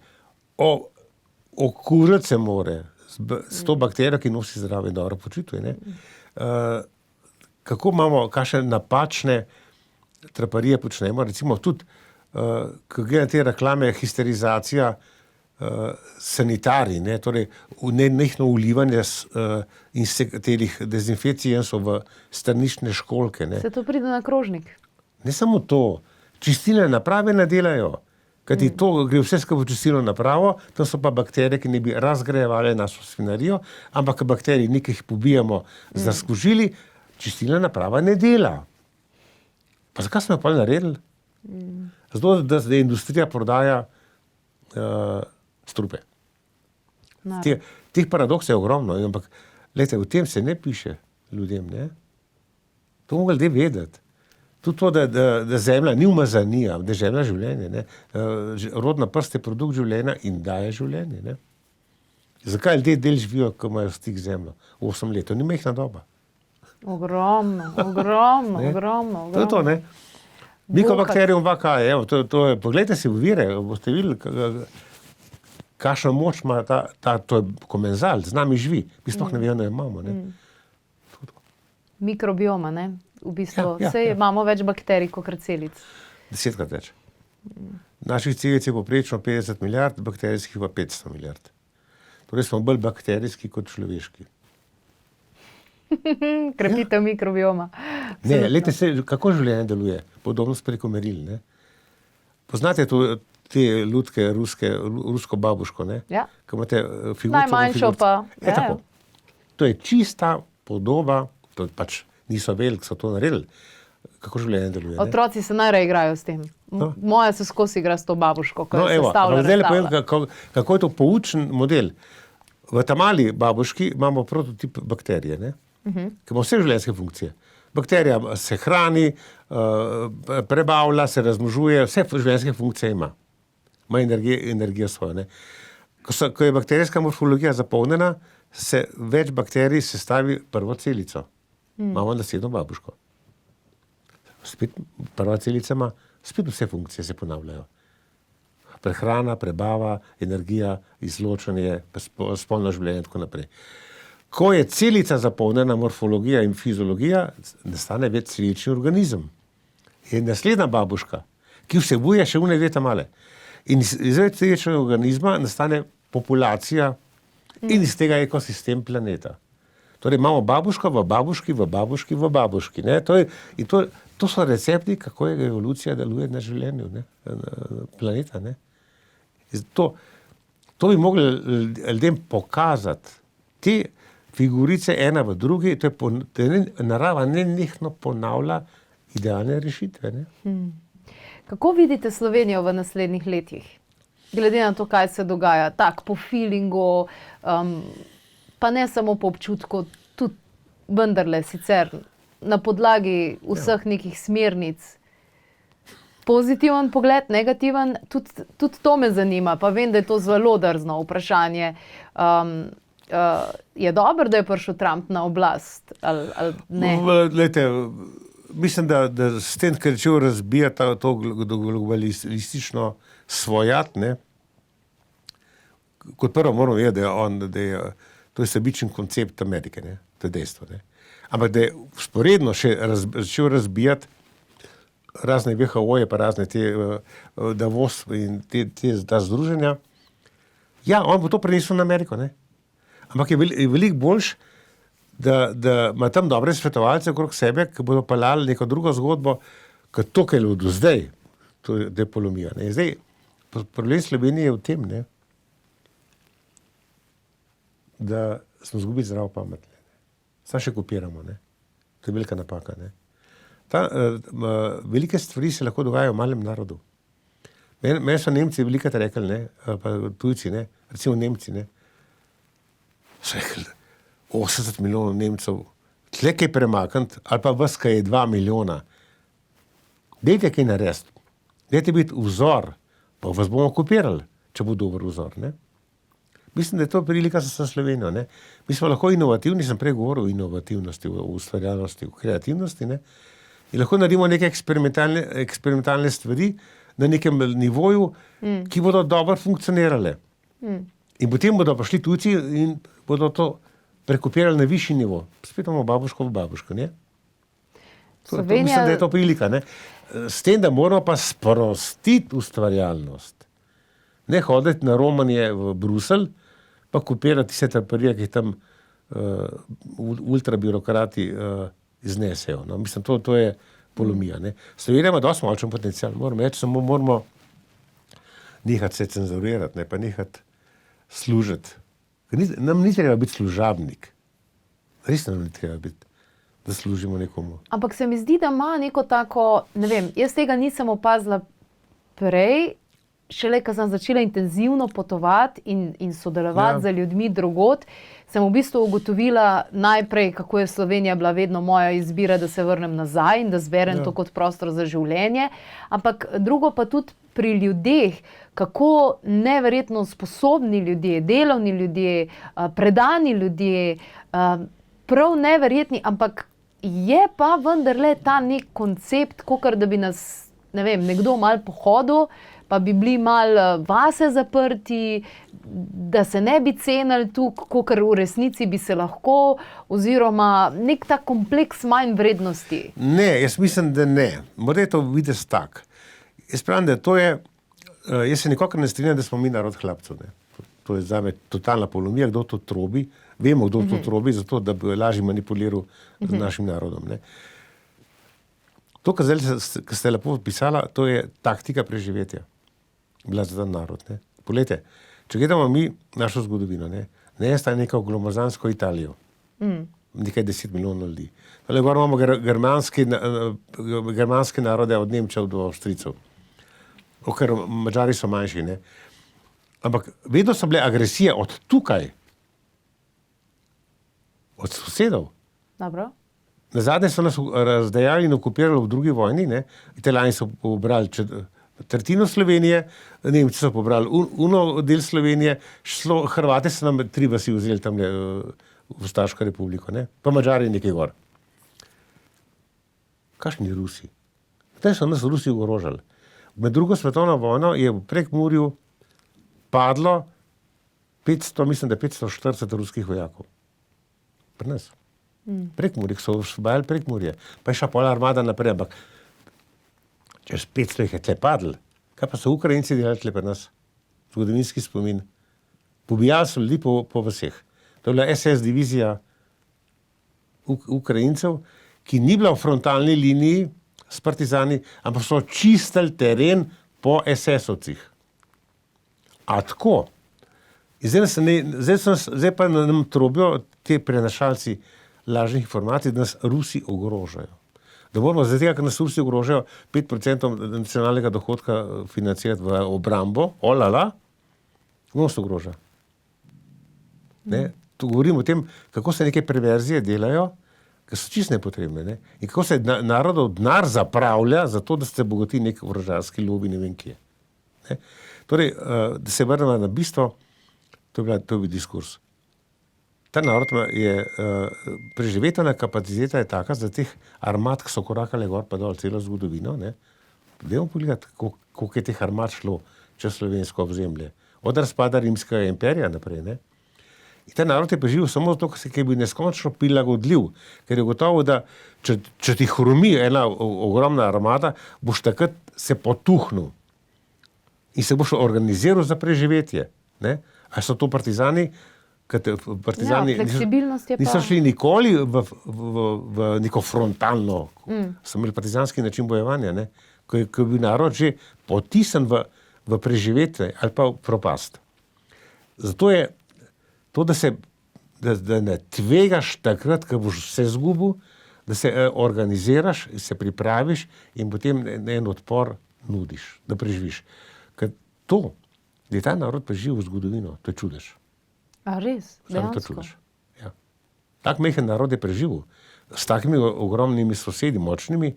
Okužiti se more s to bakterijo, ki nosi zdravo in dobro počutje, ne. Kako imamo, kakšne napačne traparije počnemo, recimo tudi, ko gledam te reklame, histerizacija sanitarij, ne, torej nenehno vlivanje teh dezinficijencov v straniščne školjke, ne. Se to pride na krožnik? Ne samo to, čistilne naprave ne delajo. Kajti to gre vse skupaj v čistilno napravo, tam so pa bakterije, ki ne bi razgrajevale našo svinarijo, ampak bakterije nekaj jih pobijamo z razkužili, čistilna naprava ne dela. Pa zakaj smo jo pa naredili? Zato, da industrija prodaja strupe. Teh paradoksov je ogromno, ampak glejte, v tem se ne piše ljudem, ne. To mogo ljudje vedeti. Tudi to, da zemlja ni umazanija, da je zemlja življenje, ne. Rodna prst je produkt življenja in daje življenje, ne. Zakaj ljudje del živijo, ko imajo stik z zemljo? 8 let, to ni majhna doba. Ogromno. To je to, ne. Mycobacterium vaccae, evo, to je, poglejte si v vire, boste videli, kakšno moč ima to je komenzal, z nami živi, mi sploh ne vemo, da jo imamo, ne. Mikrobioma, ne? V bistvu, imamo več bakterij kot celic. 10-krat več. Naših celic je poprečno 50 milijard, bakterijskih pa 500 milijard. Torej smo bolj bakterijski kot človeški. Krepitev mikrobioma. Ne, glejte se, kako življenje deluje, podobno s preko meril, ne. Poznate te lutke, rusko babuško, ne? Ja. Ko imate figurco. Najmanjšo pa. Tako. To je čista podoba, to pač niso veliki, so to naredili, kako življenje deluje. Otroci se najraje igrajo s tem. Moja se skozi igra s to babuško, ko je sestavlja. Zdaj le povem, kako je to poučen model. V ta mali babuški imamo prototip bakterije, ne? Ki ima vse življenjske funkcije. Bakterija se hrani, prebavlja, se razmnožuje, vse življenjske funkcije ima. Ima energijo svojo, ne? Ko je bakterijska morfologija zapolnjena, se več bakterij sestavi prvo celico. Imamo naslednjo babuško. Spet prva celica ima, spet vse funkcije se ponavljajo. prehrana, prebava, energija, izločanje, spolno življenje in tako naprej. Ko je celica zapolnjena, morfologija in fiziologija, nastane več celični organizem. Je naslednja babuška, ki vsebuje še une dve male. In iz več celičnega organizma nastane populacija in iz tega ekosistem planeta. Torej imamo babuško v babuški, v babuški, v babuški. Ne? To so recepti, kako je evolucija deluje na življenju, ne? Planeta. Ne? To bi mogli ljudem pokazati. Te figurice ena v drugi, narava nenehno ponavlja idealne rešitve. Ne? Kako vidite Slovenijo v naslednjih letih? Glede na to, kaj se dogaja, tak po feelingu, pa ne samo po občutku, tudi vendarle sicer na podlagi vseh nekih smernic. Pozitiven pogled, negativen, tudi to me zanima, pa vem, da je to zelo drzno vprašanje. Je dobro, da je prišel Trump na oblast, ali ne? Glejte, mislim, da s tem, ker je začel razbijati to globalistično svojat, ne, kot prvo moramo vedeti, to je sebičen koncept Amerike, ne, to je dejstvo. Ne. Ampak da je vzporedno še začel razbijati razne WHO-je, pa razne te Davos in ta združenja, ja, on bo to prenesel na Ameriko, ne. Ampak je veliko boljš, da ima tam dobre svetovalce okrog sebe, ki bodo peljali neko drugo zgodbo, kot to, kar je bilo do zdaj, to je depolomija. Ne. Zdaj, problem Slovenije je v tem, ne, da smo izgubili zdravo pamet. Samo še kopiramo. Ne. To je velika napaka. Ne. Velike stvari se lahko dogajajo v malem narodu. Meni so Nemci velikrat rekli, ne, pa tujci, ne, recimo Nemci, ne, so rekli, 80 milijonov Nemcev, tle kaj premakniti, ali pa vas, kaj je 2 milijona. Dajte kaj narediti. Dajte biti vzor, pa vas bomo kopirali, če bo dober vzor. Ne. Mislim, da je to prilika za Slovenijo. Ne. Mi smo lahko inovativni, sem prej govoril o inovativnosti, o ustvarjalnosti, o kreativnosti. Ne. In lahko naredimo neke eksperimentalne stvari na nekem nivoju, ki bodo dobro funkcionirale. In potem bodo prišli tujci in bodo to prekopirali na višji nivo. Spet imamo babuško v babuško. Ne. Mislim, da je to prilika. Ne. S tem, da moramo pa sprostiti ustvarjalnost. Ne hoditi na romanje v Bruselj, pa kopirati vse traparije, ki tam ultrabirokrati iznesejo. No. Mislim, to je polomija. Ne. Slovenija ima dosti močen potencial. Moramo reči, samo moramo nehati se cenzurirati, ne, pa nehati služiti. Nam ni treba biti služabnik. Res nam ni treba biti, da služimo nekomu. Ampak se mi zdi, da ima neko tako, ne vem, jaz tega nisem opazila prej, šele, ko sem začela intenzivno potovati in sodelovati z ljudmi drugod, sem v bistvu ugotovila najprej, kako je Slovenija bila vedno moja izbira, da se vrnem nazaj in da zberem to kot prostor za življenje. Ampak drugo pa tudi pri ljudeh, kako neverjetno sposobni ljudje, delovni ljudje, predani ljudje, prav neverjetni, ampak je pa vendarle ta nek koncept, kakor da bi nas, ne vem, nekdo malo pohodil, pa bi bili malo vase zaprti, da se ne bi cenili tukaj, kakor v resnici bi se lahko, oziroma nek ta kompleks manj vrednosti. Ne, jaz mislim, da ne. Morda je to videti tak. Jaz pravim, da to je, jaz se nikakor ne strinjam, da smo mi narod hlapcev. Ne. To je zame totalna polomija, kdo to trobi. Vemo, kdo to trobi, zato da bi lažje manipuliral z našim narodom. Ne. To, kar ste lepo opisala, to je taktika preživetja. Bila za ta narod. Ne. Poglejte, če gledamo mi našo zgodovino, ne sta neko glomazansko Italijo, nekaj 10 milijonov ljudi. Tole gor imamo germanske narode od Nemčev do Avstrijcev. Ker Madžari so manjši. Ne. Ampak vedno so bile agresije od tukaj, od sosedov. Dobro. Nazadnje so nas razdejali in okupirali v drugi vojni. Ne. Italijani so pobrali tretjino Slovenije, Nemci so pobrali del Slovenije, Hrvate so nam 3 vasi vzeli tam v Ustaško republiko, ne? Pa Madžari nekaj gor. Kakšni Rusi? Zdaj so nas Rusi ogrožali. med drugo svetovno vojno je v Prekmurju padlo 500, mislim, da 540 ruskih vojakov. Pri nas. Prekmurje, so osvobajali Prekmurje. Pa je šla pola armada naprej, ampak čez 500 jih je tle padlo. Kaj pa so Ukrajinci delali tle pri nas? Zgodovinski spomin. Pobijali so ljudi po vseh. To je bila SS divizija Ukrajincev, ki ni bila v frontalni liniji s partizani, ampak so čistili teren po SS-ovcih. A tako. In zdaj pa nam trobijo te prenašalci lažnih informacij, da nas Rusi ogrožajo. Da moramo zaradi tega, ker nas Rusi ogrožajo 5% nacionalnega dohodka financirati v obrambo, kdo se ogroža? Ne? Tu govorimo o tem, kako se neke perverzije delajo, ki so čisto nepotrebne. Ne? In kako se narodov denar zapravlja za to, da se bogati nek orožarski lobi, ne vem kje. Ne? Torej, da se vrnemo na bistvo, to je bil diskurs. Ta narod je, preživetvena kapaciteta je taka, za teh armad, ki so korakale gor pa dol celo zgodovino, ne? Dajmo pogledati, koliko je teh armad šlo čez slovensko obzemlje. Od razpada rimskega imperija naprej, ne? In ta narod je preživel samo zato, ker je bil neskončno prilagodljiv, ker je gotovo, da če ti hromi ena ogromna armada, boš takrat se potuhnil in se boš organiziral za preživetje. Ne? A so to partizani? Partizani niso šli nikoli v neko frontalno, so imeli partizanski način bojevanja, ne? Ko je bil narod že potisan v preživetje ali pa v propast. Zato je to, da ne tvegaš takrat, ko boš vse zgubil, da se organiziraš, se pripraviš in potem en odpor nudiš, da preživiš. Ker to, da je ta narod preživel v zgodovino, to je čudež. A res? Dejansko? Ja. Tak mehen narod je preživel. S takimi ogromnimi sosedi, močnimi,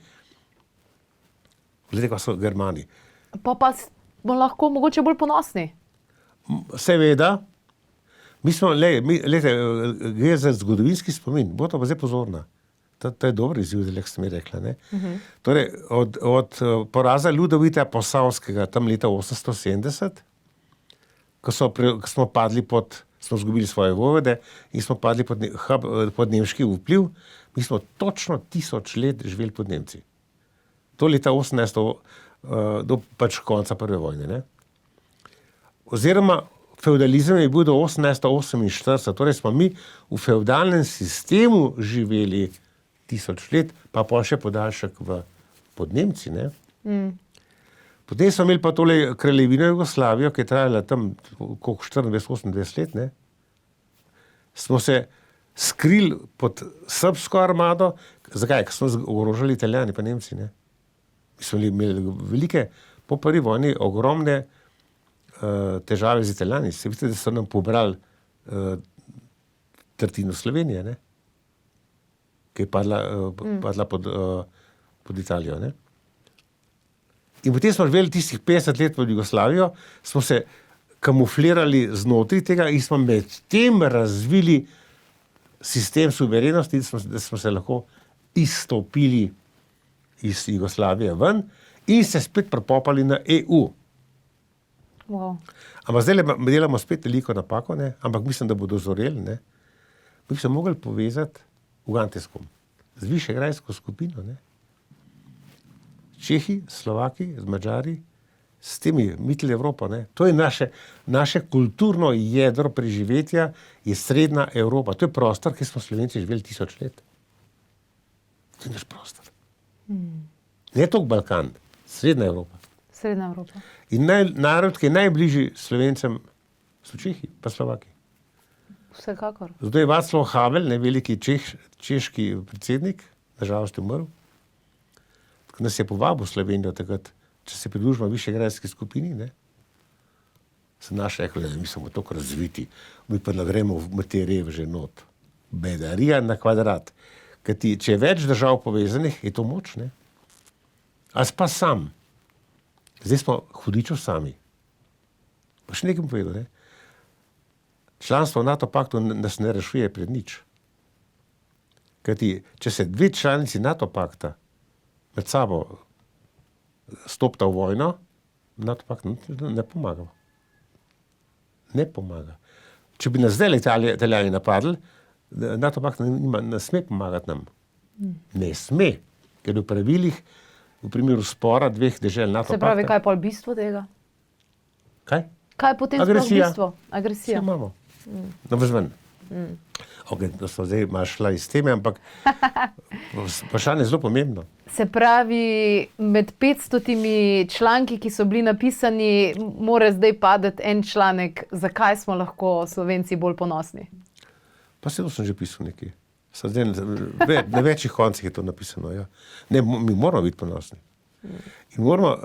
glede, ko so Germani. Pa smo lahko mogoče bolj ponosni. Seveda, mi smo, gre za zgodovinski spomin, bo to pa zdaj pozorna. To je dober izziv, da ste mi rekla. Ne? Torej, od poraza Ludovita Posavskega, tam leta 870, ko smo padli smo izgubili svoje vojvode in smo padli pod nemški vpliv, mi smo točno 1000 let živeli pod Nemci. To leta 1800, do pač konca prve vojne. Ne? Oziroma, feudalizem je bil do 1848, torej smo mi v feudalnem sistemu živeli 1000 let, pa še podaljšek pod Nemci. Ne? Potem smo imeli pa tole kraljevino Jugoslavijo, ki je trajala tam 24-28 let. Ne? Smo se skrili pod srbsko armado. Zakaj? Ker smo ogrožali Italijani pa Nemci. Ne? Mi smo imeli velike, po prvi vojni, ogromne težave z Italijani. Se vidite, da so nam pobrali tretjino Slovenije, ne? Ki je padla pod Italijo. Ne? In potem smo živeli tistih 50 let pod Jugoslavijo, smo se kamuflirali znotraj tega in smo med tem razvili sistem suverenosti, da smo se lahko izstopili iz Jugoslavije ven in se spet prepopali na EU. Wow. Ampak zdaj delamo spet veliko napako, ne? Ampak mislim, da bodo zoreli. Ne? Mi bi se mogli povezati v Anteskom z Višegrajsko skupino, ne? Čehi, Slovaki, z Madžari, s temi Mittel Evropa. Ne? To je naše kulturno jedro preživetja, je srednja Evropa. To je prostor, ki smo Slovenci živeli 1000 let. To je naš prostor. Ne toliko Balkan, srednja Evropa. Srednja Evropa. In narod, ki je najbližji Slovencem, so Čehi, pa Slovaki. Vsekakor. Zato je Václav Havel, veliki češki predsednik, nažalost je umrl, nas je povabil v Slovenijo takrat, če se pridružimo Višegrajski skupini, ne? Sem rekel, da mi smo toliko razviti, mi pa gremo v te reveže not. Bedarija na kvadrat. Ker če je več držav povezanih, je to moč, ne? A pa sam. Zdaj smo hudičo sami. Pa še nekaj povedal, ne? Članstvo v NATO paktu nas ne rešuje pred nič. Ker če se dve članici NATO pakta med sabo stopta v vojno, NATO pakt ne pomaga. Ne pomaga. Če bi nas zdaj Italijani napadli, NATO pakt ne sme pomagati nam. Ne sme, ker v pravilih, v primeru spora dveh dežel NATO Se pravi, pakta. kaj je pol bistvo tega? Kaj? Kaj je potem sploh Agresija. bistvo? Vse Agresija. imamo. No, vzven. Okay, to smo zdaj malo šla iz teme, ampak vprašanje je zelo pomembno. Se pravi, med 500 članki, ki so bili napisani, mora zdaj padeti en članek, zakaj smo lahko Slovenci bolj ponosni. Pa se to sem že pisal nekaj. Zdaj, na večjih koncih je to napisano. Ja. Ne, mi moramo biti ponosni. In moramo,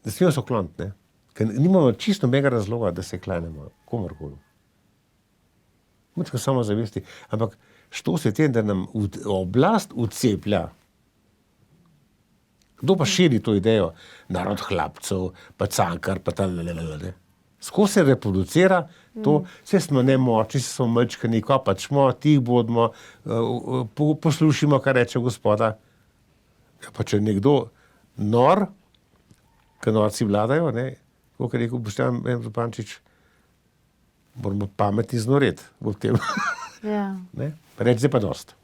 da smemo se okloniti, ne? Ker nimamo čisto mega razloga, da se klanjamo komorkoli. Mučka samo zavesti. Ampak što se tem, da nam oblast uceplja? Kdo pa širi to idejo? Narod hlapcev, pa Cankar, pa ta lelelele. Sko se reproducira to, vse smo nemočni, smo mečkani, ko pač smo, tih bodimo, poslušimo, kar reče gospoda. Ja, pa če nekdo nor, ker norci vladajo, ne, kot je rekel Boštjan Zupančič, moramo pametni znoreti v tem. Ja. Ne? Pa reči, zdaj pa dost.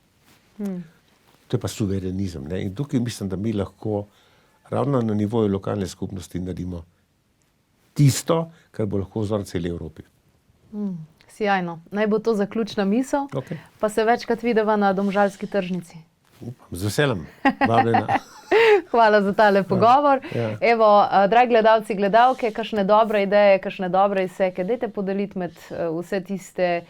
To je pa suverenizem. Ne? In tukaj mislim, da mi lahko ravno na nivoju lokalne skupnosti naredimo tisto, kar bo lahko vzor celi Evropi. Sijajno. Naj bo to zaključna misel, Okay. pa se večkrat videva na Domžalski tržnici. Upam, z veseljem. Vabljena. Hvala za tale pogovor. Ja. Evo, dragi gledalci, gledalke, kakšne dobre ideje, kakšne dobre izseke, dajte podeliti med vse tiste,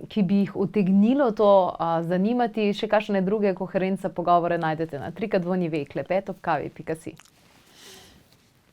ki bi jih utegnilo to zanimati. Še kakšne druge koherence pogovore najdete na www.klepet.kavi.si.